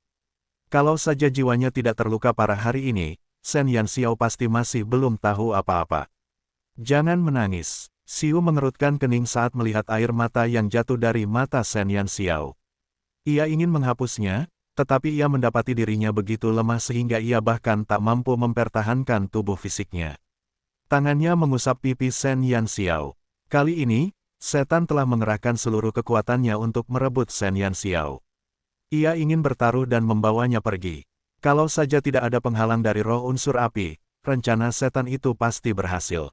Kalau saja jiwanya tidak terluka parah hari ini, Shen Yanxiao pasti masih belum tahu apa-apa. Jangan menangis. Siu mengerutkan kening saat melihat air mata yang jatuh dari mata Shen Yanxiao. Ia ingin menghapusnya, tetapi ia mendapati dirinya begitu lemah sehingga ia bahkan tak mampu mempertahankan tubuh fisiknya. Tangannya mengusap pipi Shen Yanxiao. Kali ini, setan telah mengerahkan seluruh kekuatannya untuk merebut Shen Yanxiao. Ia ingin bertaruh dan membawanya pergi. Kalau saja tidak ada penghalang dari roh unsur api, rencana setan itu pasti berhasil.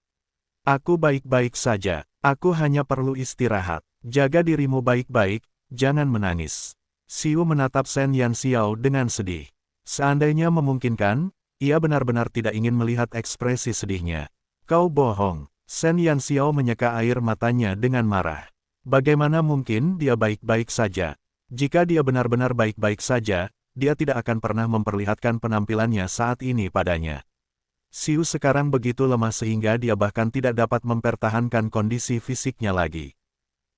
Aku baik-baik saja, aku hanya perlu istirahat. Jaga dirimu baik-baik, jangan menangis. Siu menatap Shen Yanxiao dengan sedih. Seandainya memungkinkan, ia benar-benar tidak ingin melihat ekspresi sedihnya. Kau bohong. Shen Yanxiao menyeka air matanya dengan marah. Bagaimana mungkin dia baik-baik saja? Jika dia benar-benar baik-baik saja, dia tidak akan pernah memperlihatkan penampilannya saat ini padanya. Siu sekarang begitu lemah sehingga dia bahkan tidak dapat mempertahankan kondisi fisiknya lagi.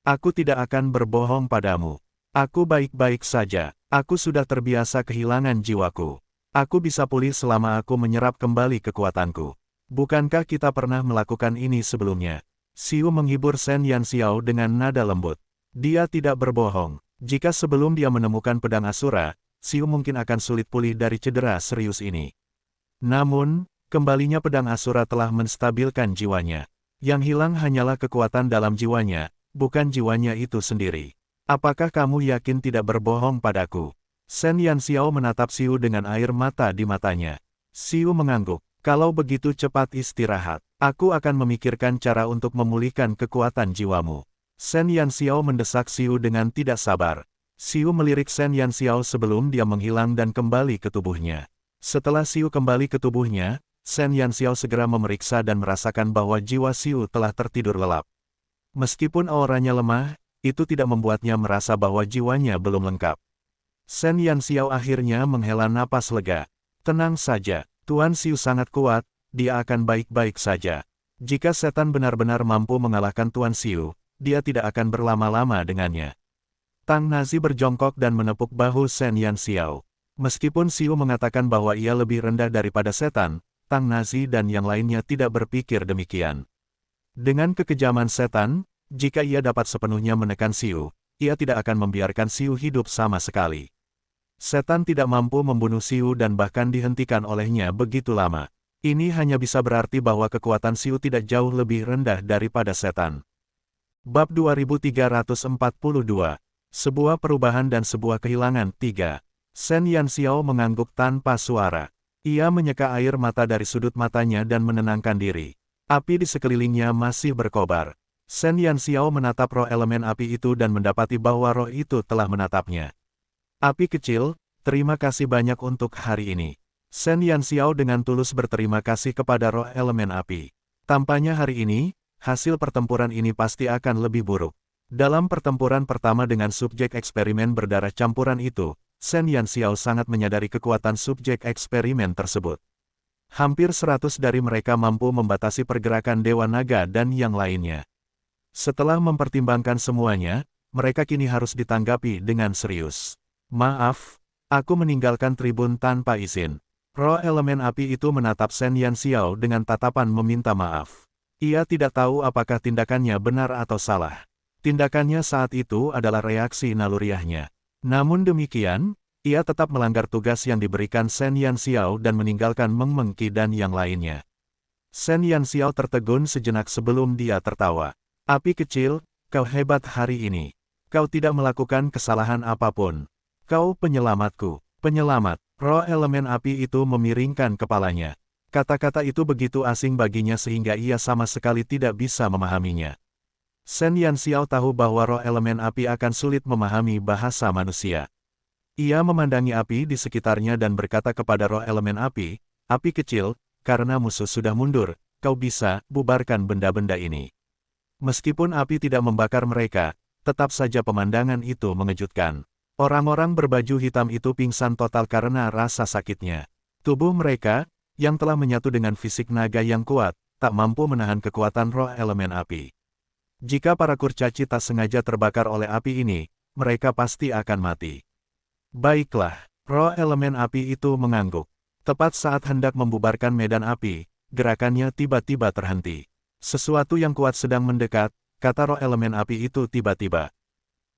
Aku tidak akan berbohong padamu. Aku baik-baik saja. Aku sudah terbiasa kehilangan jiwaku. Aku bisa pulih selama aku menyerap kembali kekuatanku. Bukankah kita pernah melakukan ini sebelumnya? Siu menghibur Shen Yanxiao dengan nada lembut. Dia tidak berbohong. Jika sebelum dia menemukan pedang Asura, Siu mungkin akan sulit pulih dari cedera serius ini. Namun, kembalinya pedang Asura telah menstabilkan jiwanya. Yang hilang hanyalah kekuatan dalam jiwanya, bukan jiwanya itu sendiri. Apakah kamu yakin tidak berbohong padaku? Shen Yanxiao menatap Siu dengan air mata di matanya. Siu mengangguk. Kalau begitu cepat istirahat. Aku akan memikirkan cara untuk memulihkan kekuatan jiwamu. Shen Yanxiao mendesak Siu dengan tidak sabar. Xiu melirik Shen Yanxiao sebelum dia menghilang dan kembali ke tubuhnya. Setelah Xiu kembali ke tubuhnya, Shen Yanxiao segera memeriksa dan merasakan bahwa jiwa Xiu telah tertidur lelap. Meskipun auranya lemah, itu tidak membuatnya merasa bahwa jiwanya belum lengkap. Shen Yanxiao akhirnya menghela napas lega. Tenang saja, Tuan Xiu sangat kuat, dia akan baik-baik saja. Jika setan benar-benar mampu mengalahkan Tuan Xiu, dia tidak akan berlama-lama dengannya. Tang Nazi berjongkok dan menepuk bahu Shen Yanxiao. Meskipun Xiu mengatakan bahwa ia lebih rendah daripada setan, Tang Nazi dan yang lainnya tidak berpikir demikian. Dengan kekejaman setan, jika ia dapat sepenuhnya menekan Xiu, ia tidak akan membiarkan Xiu hidup sama sekali. Setan tidak mampu membunuh Xiu dan bahkan dihentikan olehnya begitu lama. Ini hanya bisa berarti bahwa kekuatan Xiu tidak jauh lebih rendah daripada setan. Bab 2342. Sebuah perubahan dan sebuah kehilangan. 3. Shen Yanxiao mengangguk tanpa suara. Ia menyeka air mata dari sudut matanya dan menenangkan diri. Api di sekelilingnya masih berkobar. Shen Yanxiao menatap roh elemen api itu dan mendapati bahwa roh itu telah menatapnya. Api kecil, terima kasih banyak untuk hari ini. Shen Yanxiao dengan tulus berterima kasih kepada roh elemen api. Tampaknya hari ini, hasil pertempuran ini pasti akan lebih buruk. Dalam pertempuran pertama dengan subjek eksperimen berdarah campuran itu, Shen Yanxiao sangat menyadari kekuatan subjek eksperimen tersebut. Hampir 100 dari mereka mampu membatasi pergerakan Dewa Naga dan yang lainnya. Setelah mempertimbangkan semuanya, mereka kini harus ditanggapi dengan serius. Maaf, aku meninggalkan tribun tanpa izin. Roh elemen api itu menatap Shen Yanxiao dengan tatapan meminta maaf. Ia tidak tahu apakah tindakannya benar atau salah. Tindakannya saat itu adalah reaksi naluriahnya. Namun demikian, ia tetap melanggar tugas yang diberikan Shen Yanxiao dan meninggalkan Meng Mengqi dan yang lainnya. Shen Yanxiao tertegun sejenak sebelum dia tertawa. Api kecil, kau hebat hari ini. Kau tidak melakukan kesalahan apapun. Kau penyelamatku, penyelamat. Roh elemen api itu memiringkan kepalanya. Kata-kata itu begitu asing baginya sehingga ia sama sekali tidak bisa memahaminya. Shen Yanxiao tahu bahwa roh elemen api akan sulit memahami bahasa manusia. Ia memandangi api di sekitarnya dan berkata kepada roh elemen api, "Api kecil, karena musuh sudah mundur, kau bisa bubarkan benda-benda ini." Meskipun api tidak membakar mereka, tetap saja pemandangan itu mengejutkan. Orang-orang berbaju hitam itu pingsan total karena rasa sakitnya. Tubuh mereka, yang telah menyatu dengan fisik naga yang kuat, tak mampu menahan kekuatan roh elemen api. Jika para kurcaci tak sengaja terbakar oleh api ini, mereka pasti akan mati. Baiklah, roh elemen api itu mengangguk. Tepat saat hendak membubarkan medan api, gerakannya tiba-tiba terhenti. Sesuatu yang kuat sedang mendekat, kata roh elemen api itu tiba-tiba.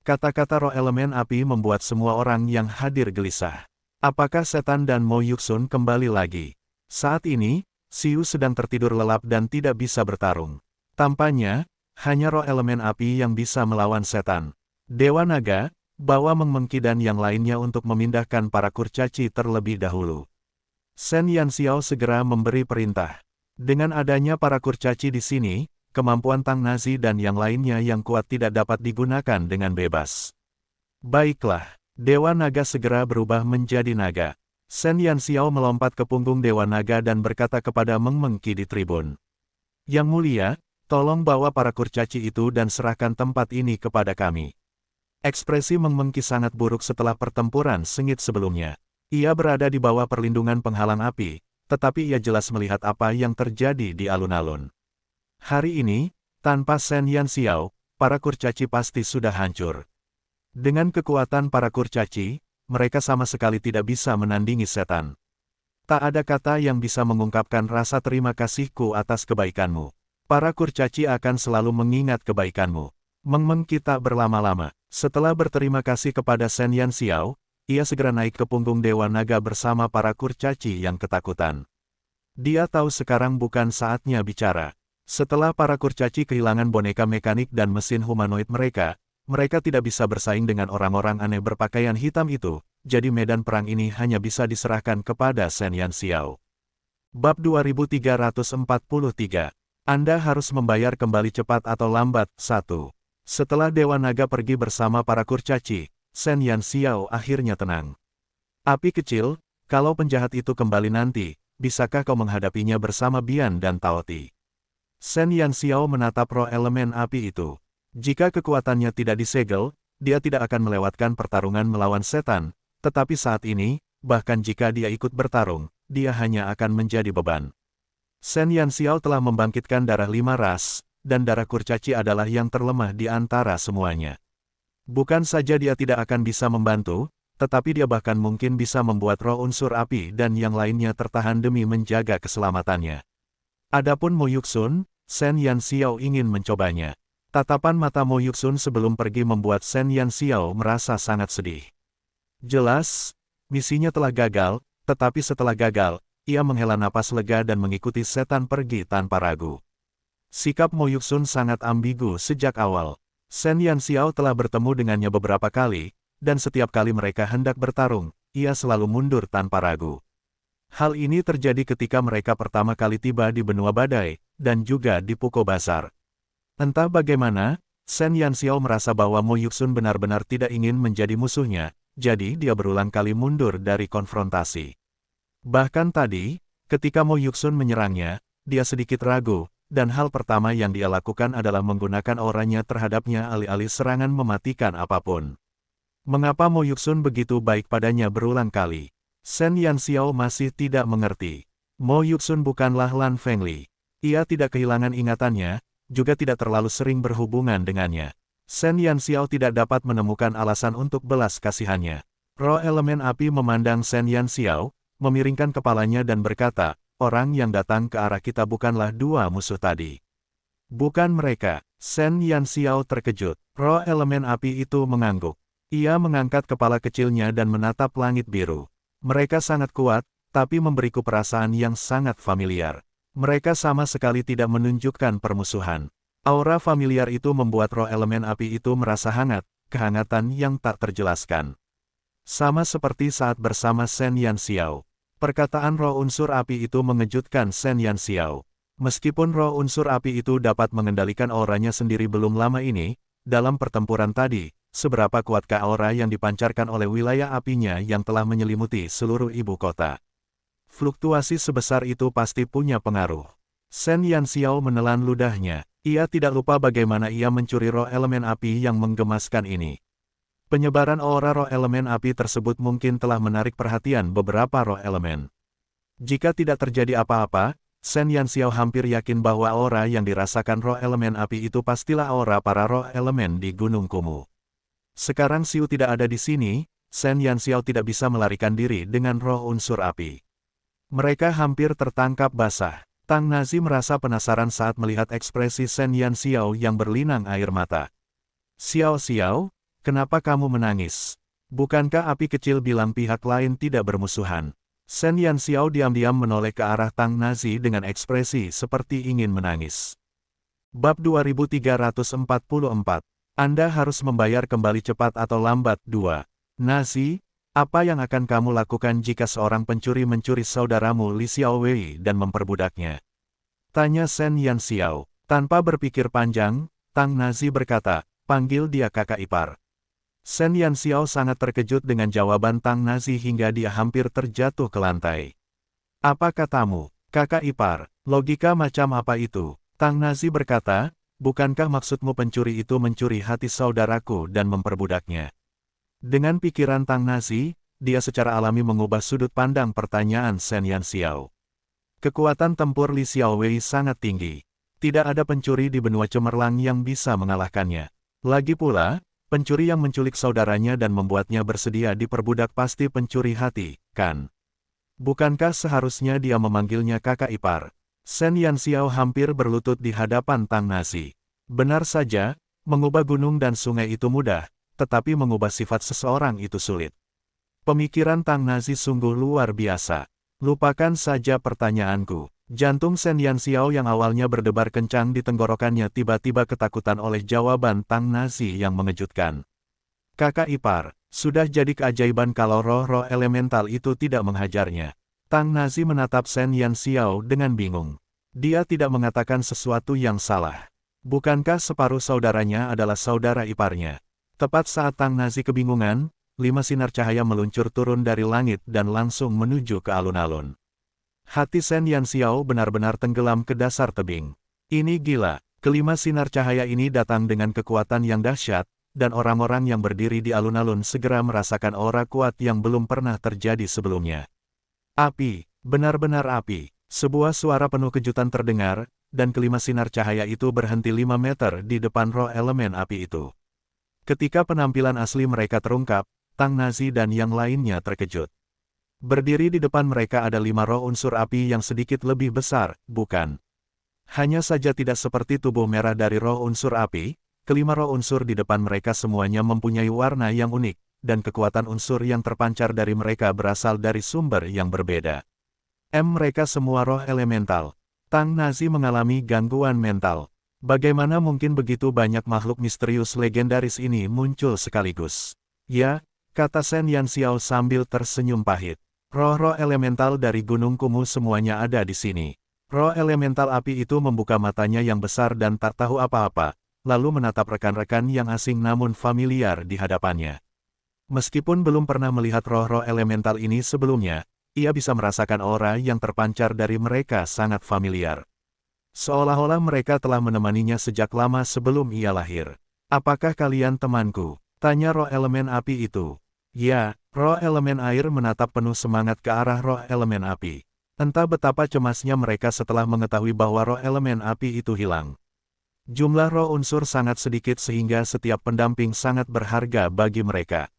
Kata-kata roh elemen api membuat semua orang yang hadir gelisah. Apakah setan dan Mo Yuxun kembali lagi? Saat ini, Xiu sedang tertidur lelap dan tidak bisa bertarung. Tampaknya, hanya roh elemen api yang bisa melawan setan. Dewa Naga, bawa Meng Mengqi dan yang lainnya untuk memindahkan para kurcaci terlebih dahulu. Shen Yanxiao segera memberi perintah. Dengan adanya para kurcaci di sini, kemampuan Tang Nazi dan yang lainnya yang kuat tidak dapat digunakan dengan bebas. Baiklah, Dewa Naga segera berubah menjadi naga. Shen Yanxiao melompat ke punggung Dewa Naga dan berkata kepada Meng Mengqi di tribun. "Yang mulia, tolong bawa para kurcaci itu dan serahkan tempat ini kepada kami." Ekspresi Meng Mengqi sangat buruk setelah pertempuran sengit sebelumnya. Ia berada di bawah perlindungan penghalang api, tetapi ia jelas melihat apa yang terjadi di alun-alun. Hari ini, tanpa Shen Yanxiao, para kurcaci pasti sudah hancur. Dengan kekuatan para kurcaci, mereka sama sekali tidak bisa menandingi setan. Tak ada kata yang bisa mengungkapkan rasa terima kasihku atas kebaikanmu. Para kurcaci akan selalu mengingat kebaikanmu. Meng Mengqi tak berlama-lama. Setelah berterima kasih kepada Shen Yanxiao, ia segera naik ke punggung Dewa Naga bersama para kurcaci yang ketakutan. Dia tahu sekarang bukan saatnya bicara. Setelah para kurcaci kehilangan boneka mekanik dan mesin humanoid mereka tidak bisa bersaing dengan orang-orang aneh berpakaian hitam itu, jadi medan perang ini hanya bisa diserahkan kepada Shen Yanxiao. Bab 2343. Anda harus membayar kembali cepat atau lambat. 1. Setelah Dewa Naga pergi bersama para kurcaci, Shen Yan Xiao akhirnya tenang. Api kecil, kalau penjahat itu kembali nanti, bisakah kau menghadapinya bersama Bian dan Taoti? Shen Yan Xiao menatap roh elemen api itu. Jika kekuatannya tidak disegel, dia tidak akan melewatkan pertarungan melawan setan, tetapi saat ini, bahkan jika dia ikut bertarung, dia hanya akan menjadi beban. Shen Yan Xiao telah membangkitkan darah 5 ras, dan darah kurcaci adalah yang terlemah di antara semuanya. Bukan saja dia tidak akan bisa membantu, tetapi dia bahkan mungkin bisa membuat roh unsur api dan yang lainnya tertahan demi menjaga keselamatannya. Adapun Mo Yuxun, Shen Yan Xiao ingin mencobanya. Tatapan mata Mo Yuxun sebelum pergi membuat Shen Yan Xiao merasa sangat sedih. Jelas, misinya telah gagal, tetapi setelah gagal, ia menghela napas lega dan mengikuti setan pergi tanpa ragu. Sikap Mo Yuxun sangat ambigu sejak awal. Shen Yan Xiao telah bertemu dengannya beberapa kali, dan setiap kali mereka hendak bertarung, ia selalu mundur tanpa ragu. Hal ini terjadi ketika mereka pertama kali tiba di benua badai, dan juga di Puko Basar. Entah bagaimana, Shen Yan Xiao merasa bahwa Mo Yuxun benar-benar tidak ingin menjadi musuhnya, jadi dia berulang kali mundur dari konfrontasi. Bahkan tadi, ketika Mo Yuxun menyerangnya, dia sedikit ragu, dan hal pertama yang dia lakukan adalah menggunakan auranya terhadapnya alih-alih serangan mematikan apapun. Mengapa Mo Yuxun begitu baik padanya berulang kali? Shen Yan Xiao masih tidak mengerti. Mo Yuxun bukanlah Lan Fengli. Ia tidak kehilangan ingatannya, juga tidak terlalu sering berhubungan dengannya. Shen Yan Xiao tidak dapat menemukan alasan untuk belas kasihannya. Roh elemen api memandang Shen Yan Xiao, memiringkan kepalanya dan berkata, orang yang datang ke arah kita bukanlah dua musuh tadi. Bukan mereka. Shen Yan Xiao terkejut. Roh elemen api itu mengangguk. Ia mengangkat kepala kecilnya dan menatap langit biru. Mereka sangat kuat, tapi memberiku perasaan yang sangat familiar. Mereka sama sekali tidak menunjukkan permusuhan. Aura familiar itu membuat roh elemen api itu merasa hangat, kehangatan yang tak terjelaskan. Sama seperti saat bersama Shen Yan Xiao. Perkataan roh unsur api itu mengejutkan Shen Yan Xiao. Meskipun roh unsur api itu dapat mengendalikan auranya sendiri belum lama ini, dalam pertempuran tadi, seberapa kuatkah aura yang dipancarkan oleh wilayah apinya yang telah menyelimuti seluruh ibu kota? Fluktuasi sebesar itu pasti punya pengaruh. Shen Yan Xiao menelan ludahnya. Ia tidak lupa bagaimana ia mencuri roh elemen api yang menggemaskan ini. Penyebaran aura roh elemen api tersebut mungkin telah menarik perhatian beberapa roh elemen. Jika tidak terjadi apa-apa, Shen Yan Xiao hampir yakin bahwa aura yang dirasakan roh elemen api itu pastilah aura para roh elemen di Gunung Kumu. Sekarang Xiu tidak ada di sini, Shen Yan Xiao tidak bisa melarikan diri dengan roh unsur api. Mereka hampir tertangkap basah. Tang Nazi merasa penasaran saat melihat ekspresi Shen Yan Xiao yang berlinang air mata. Xiao Xiao, kenapa kamu menangis? Bukankah api kecil bilang pihak lain tidak bermusuhan? Shen Yan Xiao diam-diam menoleh ke arah Tang Nazi dengan ekspresi seperti ingin menangis. Bab 2344, Anda harus membayar kembali cepat atau lambat. 2. Nazi, apa yang akan kamu lakukan jika seorang pencuri mencuri saudaramu Li Xiaowei dan memperbudaknya? Tanya Shen Yan Xiao. Tanpa berpikir panjang, Tang Nazi berkata, panggil dia kakak ipar. Shen Yan Xiao sangat terkejut dengan jawaban Tang Nazi hingga dia hampir terjatuh ke lantai. Apa katamu, kakak ipar? Logika macam apa itu? Tang Nazi berkata, bukankah maksudmu pencuri itu mencuri hati saudaraku dan memperbudaknya? Dengan pikiran Tang Nazi, dia secara alami mengubah sudut pandang pertanyaan Shen Yan Xiao. Kekuatan tempur Li Xiaowei sangat tinggi. Tidak ada pencuri di benua cemerlang yang bisa mengalahkannya. Lagi pula, pencuri yang menculik saudaranya dan membuatnya bersedia diperbudak pasti pencuri hati, kan? Bukankah seharusnya dia memanggilnya kakak ipar? Shen Yan Xiao hampir berlutut di hadapan Tang Nazi. Benar saja, mengubah gunung dan sungai itu mudah, tetapi mengubah sifat seseorang itu sulit. Pemikiran Tang Nazi sungguh luar biasa. Lupakan saja pertanyaanku. Jantung Shen Yan Xiao yang awalnya berdebar kencang di tenggorokannya tiba-tiba ketakutan oleh jawaban Tang Nazi yang mengejutkan. Kakak ipar, sudah jadi keajaiban kalau roh-roh elemental itu tidak menghajarnya. Tang Nazi menatap Shen Yan Xiao dengan bingung. Dia tidak mengatakan sesuatu yang salah. Bukankah separuh saudaranya adalah saudara iparnya? Tepat saat Tang Nazi kebingungan, 5 sinar cahaya meluncur turun dari langit dan langsung menuju ke alun-alun. Hati Shen Yanxiao benar-benar tenggelam ke dasar tebing. Ini gila, kelima sinar cahaya ini datang dengan kekuatan yang dahsyat, dan orang-orang yang berdiri di alun-alun segera merasakan aura kuat yang belum pernah terjadi sebelumnya. Api, benar-benar api. Sebuah suara penuh kejutan terdengar, dan kelima sinar cahaya itu berhenti 5 meter di depan roh elemen api itu. Ketika penampilan asli mereka terungkap, Tang Nazi dan yang lainnya terkejut. Berdiri di depan mereka ada 5 roh unsur api yang sedikit lebih besar, bukan? Hanya saja tidak seperti tubuh merah dari roh unsur api, kelima roh unsur di depan mereka semuanya mempunyai warna yang unik, dan kekuatan unsur yang terpancar dari mereka berasal dari sumber yang berbeda. Mereka semua roh elemental. Tang Nazi mengalami gangguan mental. Bagaimana mungkin begitu banyak makhluk misterius legendaris ini muncul sekaligus? Ya, kata Shen Yanxiao sambil tersenyum pahit. Roh-roh elemental dari Gunung Kumuh semuanya ada di sini. Roh elemental api itu membuka matanya yang besar dan tak tahu apa-apa, lalu menatap rekan-rekan yang asing namun familiar di hadapannya. Meskipun belum pernah melihat roh-roh elemental ini sebelumnya, ia bisa merasakan aura yang terpancar dari mereka sangat familiar. Seolah-olah mereka telah menemaninya sejak lama sebelum ia lahir. Apakah kalian temanku? Tanya roh elemen api itu. Ya, roh elemen air menatap penuh semangat ke arah roh elemen api. Entah betapa cemasnya mereka setelah mengetahui bahwa roh elemen api itu hilang. Jumlah roh unsur sangat sedikit sehingga setiap pendamping sangat berharga bagi mereka.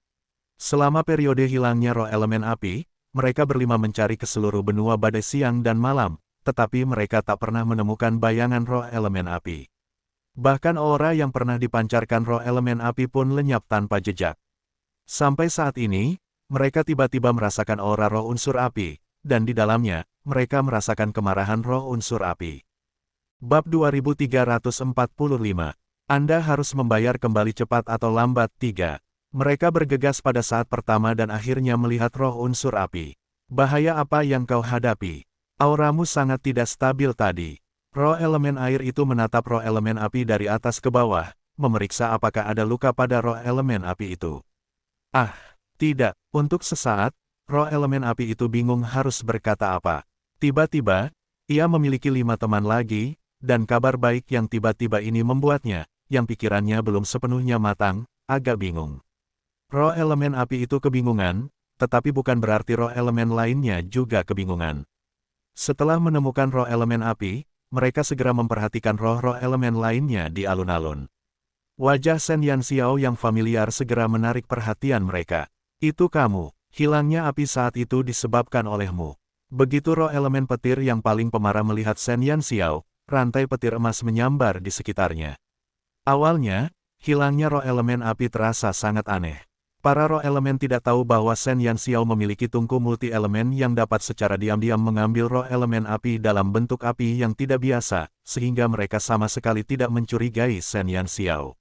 Selama periode hilangnya roh elemen api, mereka berlima mencari ke seluruh benua badai siang dan malam, tetapi mereka tak pernah menemukan bayangan roh elemen api. Bahkan aura yang pernah dipancarkan roh elemen api pun lenyap tanpa jejak. Sampai saat ini, mereka tiba-tiba merasakan aura roh unsur api, dan di dalamnya, mereka merasakan kemarahan roh unsur api. Bab 2345. Anda harus membayar kembali cepat atau lambat. 3. Mereka bergegas pada saat pertama dan akhirnya melihat roh unsur api. Bahaya apa yang kau hadapi? Auramu sangat tidak stabil tadi. Roh elemen air itu menatap roh elemen api dari atas ke bawah, memeriksa apakah ada luka pada roh elemen api itu. Ah, tidak. Untuk sesaat, roh elemen api itu bingung harus berkata apa. Tiba-tiba, ia memiliki 5 teman lagi, dan kabar baik yang tiba-tiba ini membuatnya, yang pikirannya belum sepenuhnya matang, agak bingung. Roh elemen api itu kebingungan, tetapi bukan berarti roh elemen lainnya juga kebingungan. Setelah menemukan roh elemen api, mereka segera memperhatikan roh-roh elemen lainnya di alun-alun. Wajah Shen Yanxiao yang familiar segera menarik perhatian mereka. Itu kamu, hilangnya api saat itu disebabkan olehmu. Begitu roh elemen petir yang paling pemarah melihat Shen Yanxiao, rantai petir emas menyambar di sekitarnya. Awalnya, hilangnya roh elemen api terasa sangat aneh. Para roh elemen tidak tahu bahwa Shen Yanxiao memiliki tungku multi-elemen yang dapat secara diam-diam mengambil roh elemen api dalam bentuk api yang tidak biasa, sehingga mereka sama sekali tidak mencurigai Shen Yanxiao.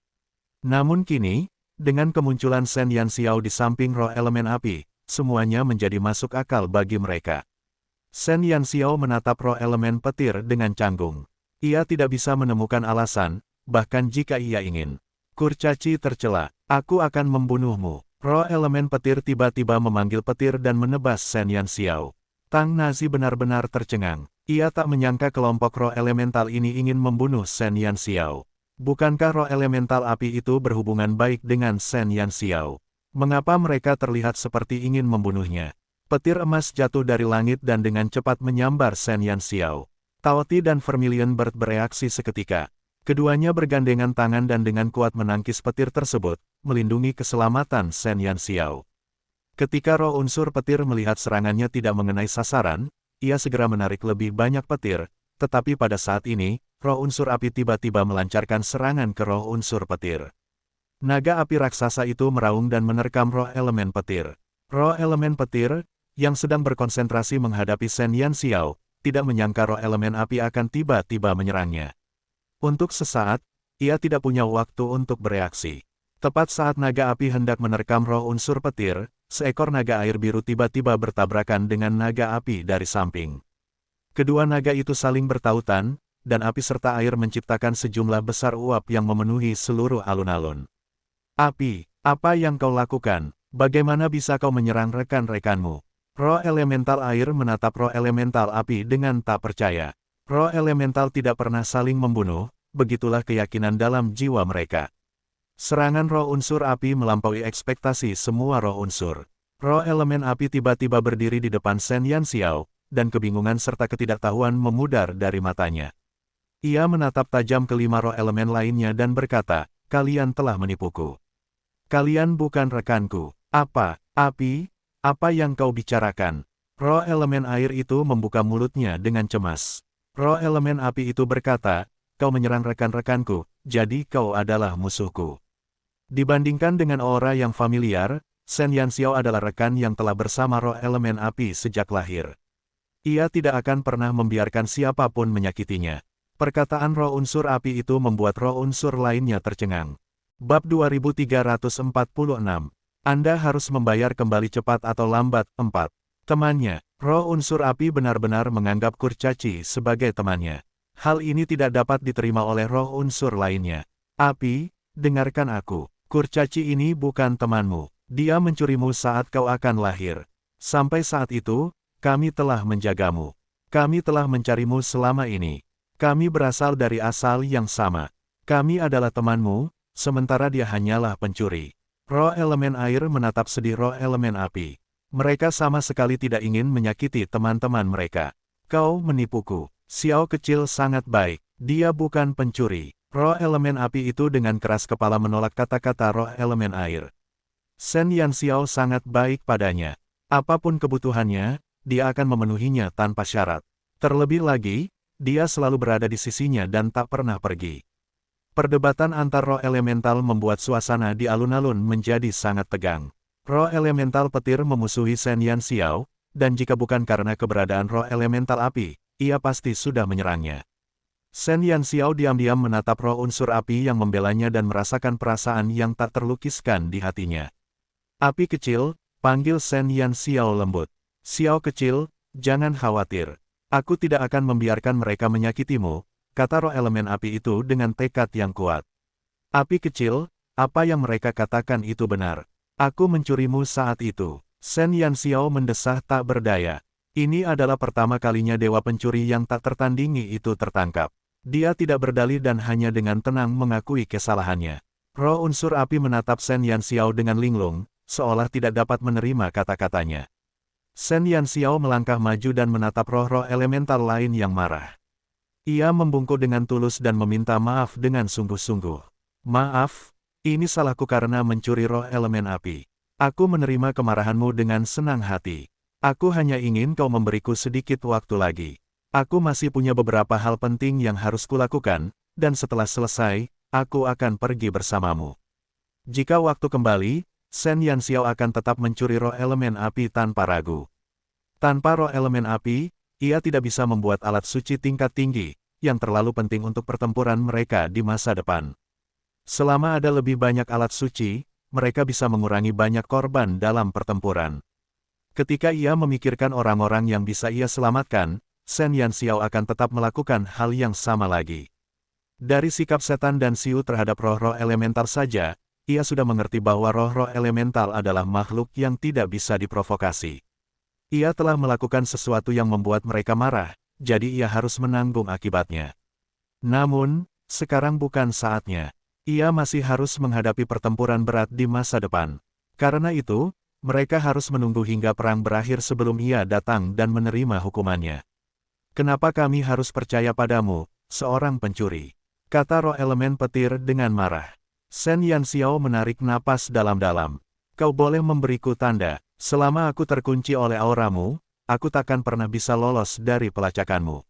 Namun kini, dengan kemunculan Shen Yanxiao di samping roh elemen api, semuanya menjadi masuk akal bagi mereka. Shen Yanxiao menatap roh elemen petir dengan canggung. Ia tidak bisa menemukan alasan, bahkan jika ia ingin. Kurcaci tercela, aku akan membunuhmu. Roh elemen petir tiba-tiba memanggil petir dan menebas Shen Yanxiao. Tang Nazi benar-benar tercengang. Ia tak menyangka kelompok roh elemental ini ingin membunuh Shen Yanxiao. Bukankah roh elemental api itu berhubungan baik dengan Shen Yanxiao? Mengapa mereka terlihat seperti ingin membunuhnya? Petir emas jatuh dari langit dan dengan cepat menyambar Shen Yanxiao. Taoti dan Vermilion Bird bereaksi seketika. Keduanya bergandengan tangan dan dengan kuat menangkis petir tersebut, melindungi keselamatan Shen Yanxiao. Ketika roh unsur petir melihat serangannya tidak mengenai sasaran, ia segera menarik lebih banyak petir, tetapi pada saat ini, roh unsur api tiba-tiba melancarkan serangan ke roh unsur petir. Naga api raksasa itu meraung dan menerkam roh elemen petir. Roh elemen petir, yang sedang berkonsentrasi menghadapi Shen Yanxiao, tidak menyangka roh elemen api akan tiba-tiba menyerangnya. Untuk sesaat, ia tidak punya waktu untuk bereaksi. Tepat saat naga api hendak menerkam roh unsur petir, seekor naga air biru tiba-tiba bertabrakan dengan naga api dari samping. Kedua naga itu saling bertautan, dan api serta air menciptakan sejumlah besar uap yang memenuhi seluruh alun-alun. Api, apa yang kau lakukan? Bagaimana bisa kau menyerang rekan-rekanmu? Roh elemental air menatap roh elemental api dengan tak percaya. Roh elemental tidak pernah saling membunuh, begitulah keyakinan dalam jiwa mereka. Serangan roh unsur api melampaui ekspektasi semua roh unsur. Roh elemen api tiba-tiba berdiri di depan Shen Yanxiao, dan kebingungan serta ketidaktahuan memudar dari matanya. Ia menatap tajam kelima roh elemen lainnya dan berkata, kalian telah menipuku. Kalian bukan rekanku. Apa, api? Apa yang kau bicarakan? Roh elemen air itu membuka mulutnya dengan cemas. Roh elemen api itu berkata, kau menyerang rekan-rekanku, jadi kau adalah musuhku. Dibandingkan dengan aura yang familiar, Shen Yanxiao adalah rekan yang telah bersama roh elemen api sejak lahir. Ia tidak akan pernah membiarkan siapapun menyakitinya. Perkataan roh unsur api itu membuat roh unsur lainnya tercengang. Bab 2346. Anda harus membayar kembali cepat atau lambat. 4. Temannya, roh unsur api benar-benar menganggap kurcaci sebagai temannya. Hal ini tidak dapat diterima oleh roh unsur lainnya. Api, dengarkan aku. Kurcaci ini bukan temanmu. Dia mencurimu saat kau akan lahir. Sampai saat itu, kami telah menjagamu. Kami telah mencarimu selama ini. Kami berasal dari asal yang sama. Kami adalah temanmu, sementara dia hanyalah pencuri. Roh elemen air menatap sedih roh elemen api. Mereka sama sekali tidak ingin menyakiti teman-teman mereka. Kau menipuku. Xiao kecil sangat baik. Dia bukan pencuri. Roh elemen api itu dengan keras kepala menolak kata-kata roh elemen air. Shen Yanxiao sangat baik padanya. Apapun kebutuhannya, dia akan memenuhinya tanpa syarat. Terlebih lagi, dia selalu berada di sisinya dan tak pernah pergi. Perdebatan antar roh elemental membuat suasana di alun-alun menjadi sangat tegang. Roh elemental petir memusuhi Shen Yanxiao, dan jika bukan karena keberadaan roh elemental api, ia pasti sudah menyerangnya. Shen Yanxiao diam-diam menatap roh unsur api yang membelanya dan merasakan perasaan yang tak terlukiskan di hatinya. Api kecil, panggil Shen Yanxiao lembut. Xiao kecil, jangan khawatir. Aku tidak akan membiarkan mereka menyakitimu, kata roh elemen api itu dengan tekad yang kuat. Api kecil, apa yang mereka katakan itu benar. Aku mencurimu saat itu. Shen Yanxiao mendesah tak berdaya. Ini adalah pertama kalinya dewa pencuri yang tak tertandingi itu tertangkap. Dia tidak berdalih dan hanya dengan tenang mengakui kesalahannya. Roh unsur api menatap Shen Yanxiao dengan linglung, seolah tidak dapat menerima kata-katanya. Shen Yanxiao melangkah maju dan menatap roh-roh elemental lain yang marah. Ia membungkuk dengan tulus dan meminta maaf dengan sungguh-sungguh. Maaf, ini salahku karena mencuri roh elemen api. Aku menerima kemarahanmu dengan senang hati. Aku hanya ingin kau memberiku sedikit waktu lagi. Aku masih punya beberapa hal penting yang harus kulakukan, dan setelah selesai, aku akan pergi bersamamu. Jika waktu kembali, Shen Yanxiao akan tetap mencuri roh elemen api tanpa ragu. Tanpa roh elemen api, ia tidak bisa membuat alat suci tingkat tinggi, yang terlalu penting untuk pertempuran mereka di masa depan. Selama ada lebih banyak alat suci, mereka bisa mengurangi banyak korban dalam pertempuran. Ketika ia memikirkan orang-orang yang bisa ia selamatkan, Shen Yanxiao akan tetap melakukan hal yang sama lagi. Dari sikap setan dan Siu terhadap roh-roh elemental saja, ia sudah mengerti bahwa roh-roh elemental adalah makhluk yang tidak bisa diprovokasi. Ia telah melakukan sesuatu yang membuat mereka marah, jadi ia harus menanggung akibatnya. Namun, sekarang bukan saatnya. Ia masih harus menghadapi pertempuran berat di masa depan. Karena itu, mereka harus menunggu hingga perang berakhir sebelum ia datang dan menerima hukumannya. Kenapa kami harus percaya padamu, seorang pencuri? Kata roh elemen petir dengan marah. Shen Yanxiao menarik napas dalam-dalam. Kau boleh memberiku tanda, selama aku terkunci oleh auramu, aku takkan pernah bisa lolos dari pelacakanmu.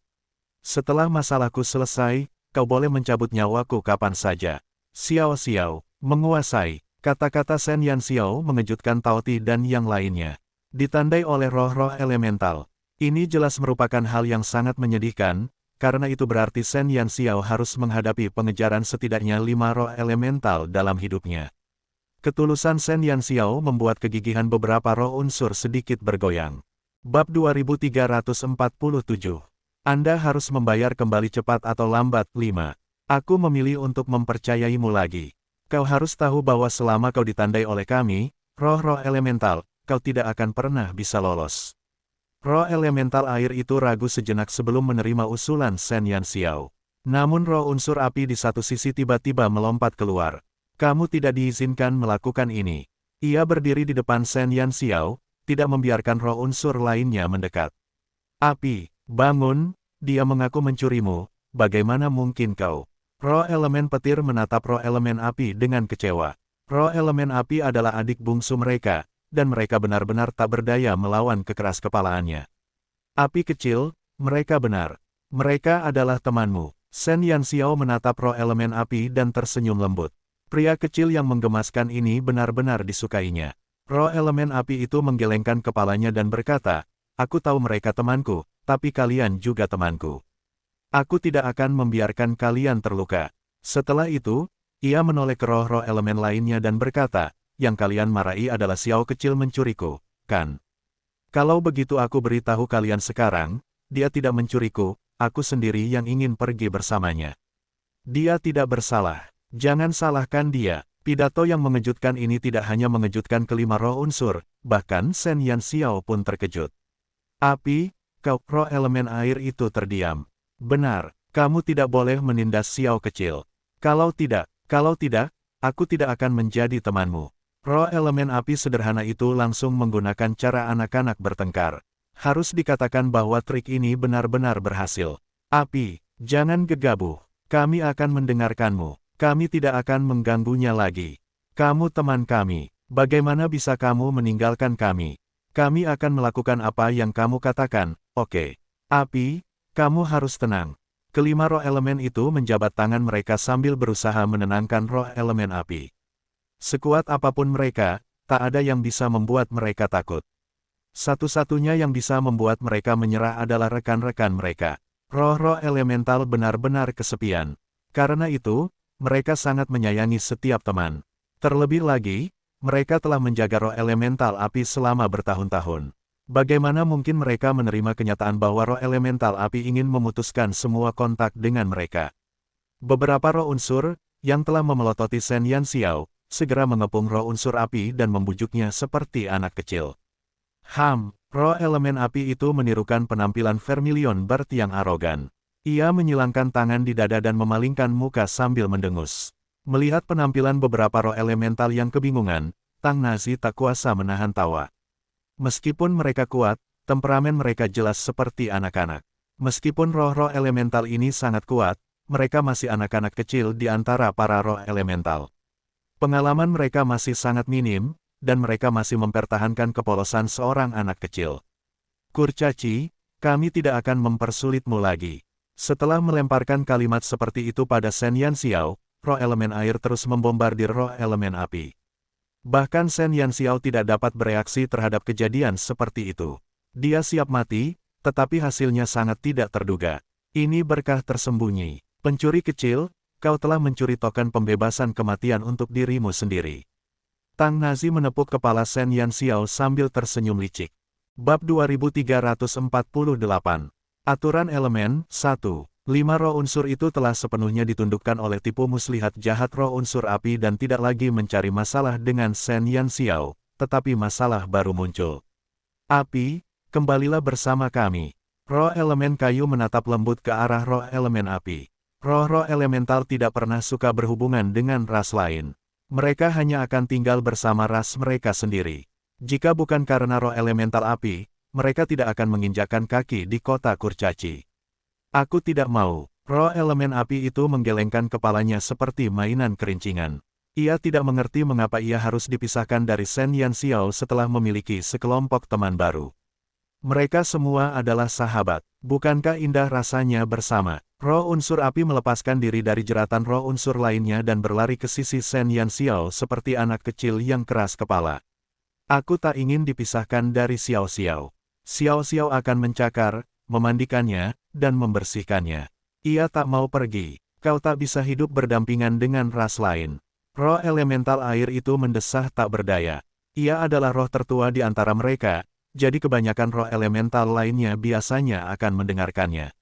Setelah masalahku selesai, kau boleh mencabut nyawaku kapan saja. Xiao, menguasai. Kata-kata Shen Yanxiao mengejutkan Tao Ti dan yang lainnya. Ditandai oleh roh-roh elemental. Ini jelas merupakan hal yang sangat menyedihkan, karena itu berarti Shen Yanxiao harus menghadapi pengejaran setidaknya 5 roh elemental dalam hidupnya. Ketulusan Shen Yanxiao membuat kegigihan beberapa roh unsur sedikit bergoyang. Bab 2347. Anda harus membayar kembali cepat atau lambat. 5. Aku memilih untuk mempercayaimu lagi. Kau harus tahu bahwa selama kau ditandai oleh kami, roh-roh elemental, kau tidak akan pernah bisa lolos. Roh elemental air itu ragu sejenak sebelum menerima usulan Shen Yanxiao. Namun roh unsur api di satu sisi tiba-tiba melompat keluar. Kamu tidak diizinkan melakukan ini. Ia berdiri di depan Shen Yanxiao, tidak membiarkan roh unsur lainnya mendekat. Api, bangun, dia mengaku mencurimu, bagaimana mungkin kau? Roh elemen petir menatap roh elemen api dengan kecewa. Roh elemen api adalah adik bungsu mereka, dan mereka benar-benar tak berdaya melawan kekeras kepalaannya. Api kecil, mereka benar. Mereka adalah temanmu. Shen Yanxiao menatap roh elemen api dan tersenyum lembut. Pria kecil yang menggemaskan ini benar-benar disukainya. Roh elemen api itu menggelengkan kepalanya dan berkata, aku tahu mereka temanku, tapi kalian juga temanku. Aku tidak akan membiarkan kalian terluka. Setelah itu, ia menoleh ke roh-roh elemen lainnya dan berkata, yang kalian marahi adalah Xiao kecil mencuriku, kan? Kalau begitu aku beritahu kalian sekarang, dia tidak mencuriku, aku sendiri yang ingin pergi bersamanya. Dia tidak bersalah. Jangan salahkan dia. Pidato yang mengejutkan ini tidak hanya mengejutkan kelima roh unsur, bahkan Shen Yanxiao pun terkejut. Api, kau, roh elemen air itu terdiam. Benar, kamu tidak boleh menindas Xiao kecil. Kalau tidak, aku tidak akan menjadi temanmu. Roh elemen api sederhana itu langsung menggunakan cara anak-anak bertengkar. Harus dikatakan bahwa trik ini benar-benar berhasil. Api, jangan gegabah. Kami akan mendengarkanmu. Kami tidak akan mengganggunya lagi. Kamu teman kami. Bagaimana bisa kamu meninggalkan kami? Kami akan melakukan apa yang kamu katakan, oke. Api, kamu harus tenang. Kelima roh elemen itu menjabat tangan mereka sambil berusaha menenangkan roh elemen api. Sekuat apapun mereka, tak ada yang bisa membuat mereka takut. Satu-satunya yang bisa membuat mereka menyerah adalah rekan-rekan mereka. Roh-roh elemental benar-benar kesepian. Karena itu, mereka sangat menyayangi setiap teman. Terlebih lagi, mereka telah menjaga roh elemental api selama bertahun-tahun. Bagaimana mungkin mereka menerima kenyataan bahwa roh elemental api ingin memutuskan semua kontak dengan mereka? Beberapa roh unsur, yang telah memelototi Shen Yanxiao, segera mengepung roh unsur api dan membujuknya seperti anak kecil. Roh elemen api itu menirukan penampilan Vermilion Bard yang arogan. Ia menyilangkan tangan di dada dan memalingkan muka sambil mendengus. Melihat penampilan beberapa roh elemental yang kebingungan, Tang Nazi tak kuasa menahan tawa. Meskipun mereka kuat, temperamen mereka jelas seperti anak-anak. Meskipun roh-roh elemental ini sangat kuat, mereka masih anak-anak kecil di antara para roh elemental. Pengalaman mereka masih sangat minim, dan mereka masih mempertahankan kepolosan seorang anak kecil. Kurcaci, kami tidak akan mempersulitmu lagi. Setelah melemparkan kalimat seperti itu pada Shen Yanxiao, roh elemen air terus membombardir roh elemen api. Bahkan Shen Yanxiao tidak dapat bereaksi terhadap kejadian seperti itu. Dia siap mati, tetapi hasilnya sangat tidak terduga. Ini berkah tersembunyi. Pencuri kecil, kau telah mencuri token pembebasan kematian untuk dirimu sendiri. Tang Nazi menepuk kepala Shen Yanxiao sambil tersenyum licik. Bab 2348. Aturan elemen, 1. 5 roh unsur itu telah sepenuhnya ditundukkan oleh tipu muslihat jahat roh unsur api dan tidak lagi mencari masalah dengan Shen Yanxiao, tetapi masalah baru muncul. Api, kembalilah bersama kami. Roh elemen kayu menatap lembut ke arah roh elemen api. Roh-roh elemental tidak pernah suka berhubungan dengan ras lain. Mereka hanya akan tinggal bersama ras mereka sendiri. Jika bukan karena roh elemental api, mereka tidak akan menginjakkan kaki di kota Kurcaci. Aku tidak mau. Roh elemen api itu menggelengkan kepalanya seperti mainan kerincingan. Ia tidak mengerti mengapa ia harus dipisahkan dari Shen Yanxiao setelah memiliki sekelompok teman baru. Mereka semua adalah sahabat. Bukankah indah rasanya bersama? Roh unsur api melepaskan diri dari jeratan roh unsur lainnya dan berlari ke sisi Shen Yanxiao seperti anak kecil yang keras kepala. Aku tak ingin dipisahkan dari Xiao Xiao. Xiao Xiao akan mencakar, memandikannya, dan membersihkannya. Ia tak mau pergi. Kau tak bisa hidup berdampingan dengan ras lain. Roh elemental air itu mendesah tak berdaya. Ia adalah roh tertua di antara mereka, jadi kebanyakan roh elemental lainnya biasanya akan mendengarkannya.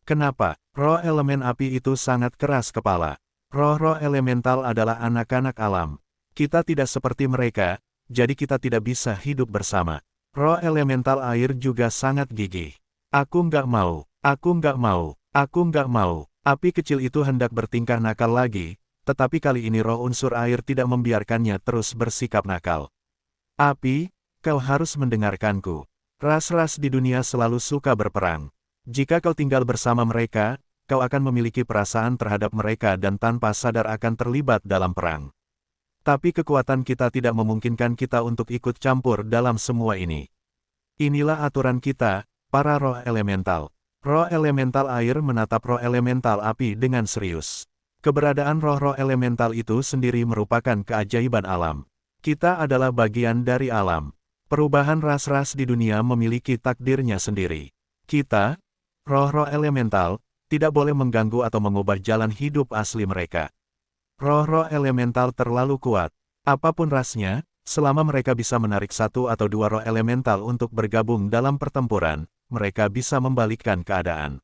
Kenapa? Roh elemen api itu sangat keras kepala. Roh-roh elemental adalah anak-anak alam. Kita tidak seperti mereka, jadi kita tidak bisa hidup bersama. Roh elemental air juga sangat gigih. Aku nggak mau, aku nggak mau, aku nggak mau. Api kecil itu hendak bertingkah nakal lagi, tetapi kali ini roh unsur air tidak membiarkannya terus bersikap nakal. Api, kau harus mendengarkanku. Ras-ras di dunia selalu suka berperang. Jika kau tinggal bersama mereka, kau akan memiliki perasaan terhadap mereka dan tanpa sadar akan terlibat dalam perang. Tapi kekuatan kita tidak memungkinkan kita untuk ikut campur dalam semua ini. Inilah aturan kita, para roh elemental. Roh elemental air menatap roh elemental api dengan serius. Keberadaan roh-roh elemental itu sendiri merupakan keajaiban alam. Kita adalah bagian dari alam. Perubahan ras-ras di dunia memiliki takdirnya sendiri. Kita, roh-roh elemental, tidak boleh mengganggu atau mengubah jalan hidup asli mereka. Roh-roh elemental terlalu kuat. Apapun rasnya, selama mereka bisa menarik satu atau dua roh elemental untuk bergabung dalam pertempuran, mereka bisa membalikkan keadaan.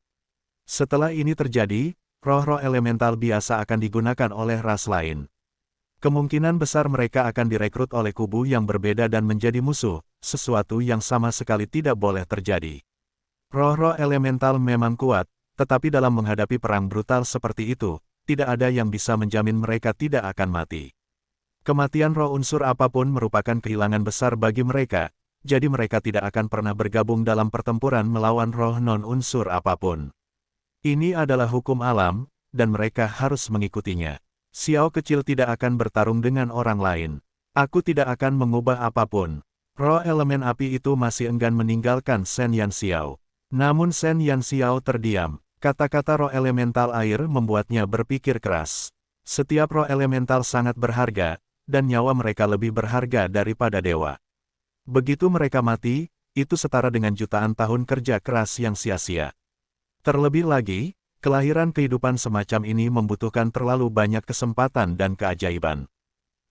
Setelah ini terjadi, roh-roh elemental biasa akan digunakan oleh ras lain. Kemungkinan besar mereka akan direkrut oleh kubu yang berbeda dan menjadi musuh, sesuatu yang sama sekali tidak boleh terjadi. Roh-roh elemental memang kuat, tetapi dalam menghadapi perang brutal seperti itu, tidak ada yang bisa menjamin mereka tidak akan mati. Kematian roh unsur apapun merupakan kehilangan besar bagi mereka, jadi mereka tidak akan pernah bergabung dalam pertempuran melawan roh non-unsur apapun. Ini adalah hukum alam, dan mereka harus mengikutinya. Xiao kecil tidak akan bertarung dengan orang lain. Aku tidak akan mengubah apapun. Roh elemen api itu masih enggan meninggalkan Shen Yan Xiao. Namun Shen Yan Xiao terdiam. Kata-kata roh elemental air membuatnya berpikir keras. Setiap roh elemental sangat berharga, dan nyawa mereka lebih berharga daripada dewa. Begitu mereka mati, itu setara dengan jutaan tahun kerja keras yang sia-sia. Terlebih lagi, kelahiran kehidupan semacam ini membutuhkan terlalu banyak kesempatan dan keajaiban.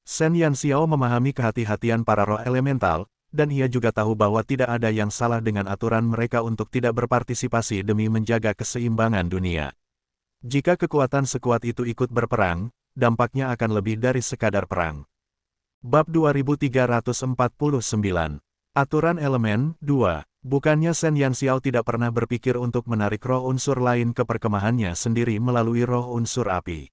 Shen Yan Xiao memahami kehati-hatian para roh elemental, dan ia juga tahu bahwa tidak ada yang salah dengan aturan mereka untuk tidak berpartisipasi demi menjaga keseimbangan dunia. Jika kekuatan sekuat itu ikut berperang, dampaknya akan lebih dari sekadar perang. Bab 2349. Aturan elemen 2. Bukannya Shen Yan Xiao tidak pernah berpikir untuk menarik roh unsur lain ke perkemahannya sendiri melalui roh unsur api.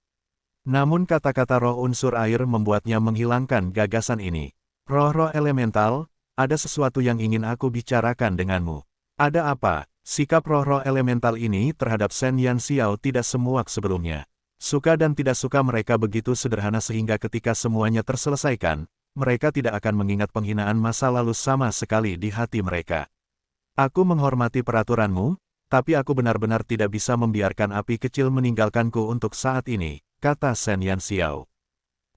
Namun kata-kata roh unsur air membuatnya menghilangkan gagasan ini. Roh-roh elemental, ada sesuatu yang ingin aku bicarakan denganmu. Ada apa? Sikap roh-roh elemental ini terhadap Shen Yan Xiao tidak semuak sebelumnya. Suka dan tidak suka mereka begitu sederhana sehingga ketika semuanya terselesaikan, mereka tidak akan mengingat penghinaan masa lalu sama sekali di hati mereka. Aku menghormati peraturanmu, tapi aku benar-benar tidak bisa membiarkan api kecil meninggalkanku untuk saat ini, kata Shen Yan Xiao.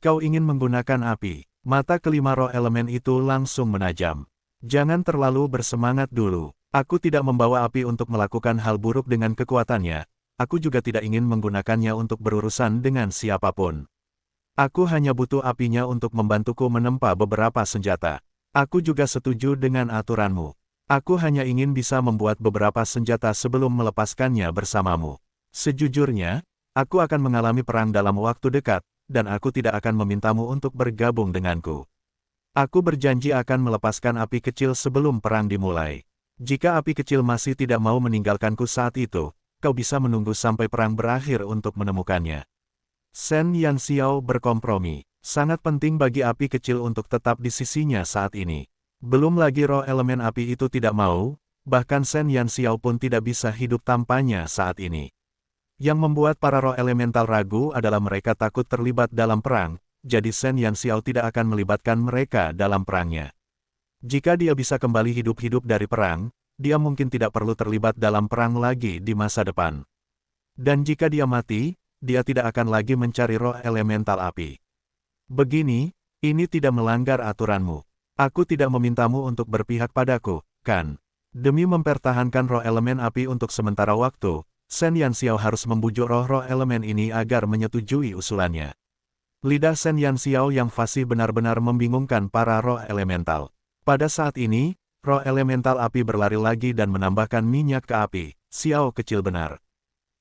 Kau ingin menggunakan api. Mata kelima roh elemen itu langsung menajam. Jangan terlalu bersemangat dulu. Aku tidak membawa api untuk melakukan hal buruk dengan kekuatannya. Aku juga tidak ingin menggunakannya untuk berurusan dengan siapapun. Aku hanya butuh apinya untuk membantuku menempa beberapa senjata. Aku juga setuju dengan aturanmu. Aku hanya ingin bisa membuat beberapa senjata sebelum melepaskannya bersamamu. Sejujurnya, aku akan mengalami perang dalam waktu dekat, dan aku tidak akan memintamu untuk bergabung denganku. Aku berjanji akan melepaskan api kecil sebelum perang dimulai. Jika api kecil masih tidak mau meninggalkanku saat itu, kau bisa menunggu sampai perang berakhir untuk menemukannya. Shen Yan Xiao berkompromi. Sangat penting bagi api kecil untuk tetap di sisinya saat ini. Belum lagi roh elemen api itu tidak mau, bahkan Shen Yan Xiao pun tidak bisa hidup tanpanya saat ini. Yang membuat para roh elemental ragu adalah mereka takut terlibat dalam perang, jadi Shen Yan Xiao tidak akan melibatkan mereka dalam perangnya. Jika dia bisa kembali hidup-hidup dari perang, dia mungkin tidak perlu terlibat dalam perang lagi di masa depan. Dan jika dia mati, dia tidak akan lagi mencari roh elemental api. Begini, ini tidak melanggar aturanmu. Aku tidak memintamu untuk berpihak padaku, kan? Demi mempertahankan roh elemen api untuk sementara waktu, Shen Yan Xiao harus membujuk roh-roh elemen ini agar menyetujui usulannya. Lidah Shen Yan Xiao yang fasih benar-benar membingungkan para roh elemental. Pada saat ini, roh elemental api berlari lagi dan menambahkan minyak ke api. Xiao kecil benar.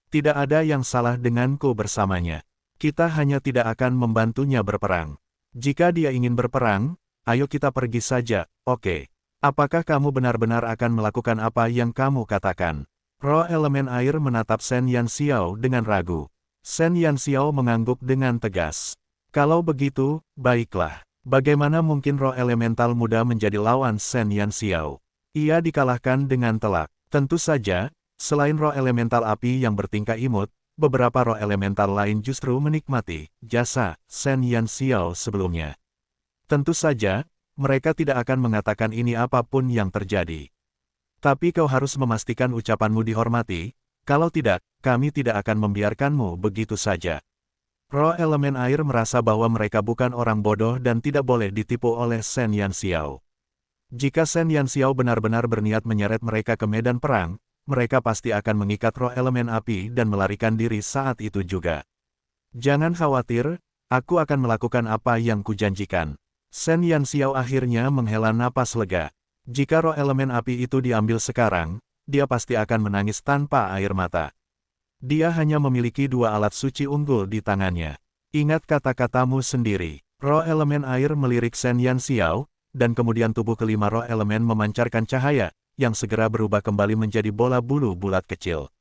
Tidak ada yang salah denganku bersamanya. Kita hanya tidak akan membantunya berperang. Jika dia ingin berperang, ayo kita pergi saja, oke. Apakah kamu benar-benar akan melakukan apa yang kamu katakan? Roh elemen air menatap Shen Yanxiao dengan ragu. Shen Yanxiao mengangguk dengan tegas. Kalau begitu, baiklah. Bagaimana mungkin roh elemental muda menjadi lawan Shen Yanxiao? Ia dikalahkan dengan telak. Tentu saja, selain roh elemental api yang bertingkah imut, beberapa roh elemental lain justru menikmati jasa Shen Yanxiao sebelumnya. Tentu saja, mereka tidak akan mengatakan ini apapun yang terjadi. Tapi kau harus memastikan ucapanmu dihormati, kalau tidak, kami tidak akan membiarkanmu begitu saja. Roh elemen air merasa bahwa mereka bukan orang bodoh dan tidak boleh ditipu oleh Shen Yanxiao. Jika Shen Yanxiao benar-benar berniat menyeret mereka ke medan perang, mereka pasti akan mengikat roh elemen api dan melarikan diri saat itu juga. Jangan khawatir, aku akan melakukan apa yang kujanjikan. Shen Yanxiao akhirnya menghela napas lega. Jika roh elemen api itu diambil sekarang, dia pasti akan menangis tanpa air mata. Dia hanya memiliki 2 alat suci unggul di tangannya. Ingat kata-katamu sendiri. Roh elemen air melirik Shen Yanxiao, dan kemudian tubuh kelima roh elemen memancarkan cahaya, yang segera berubah kembali menjadi bola bulu bulat kecil.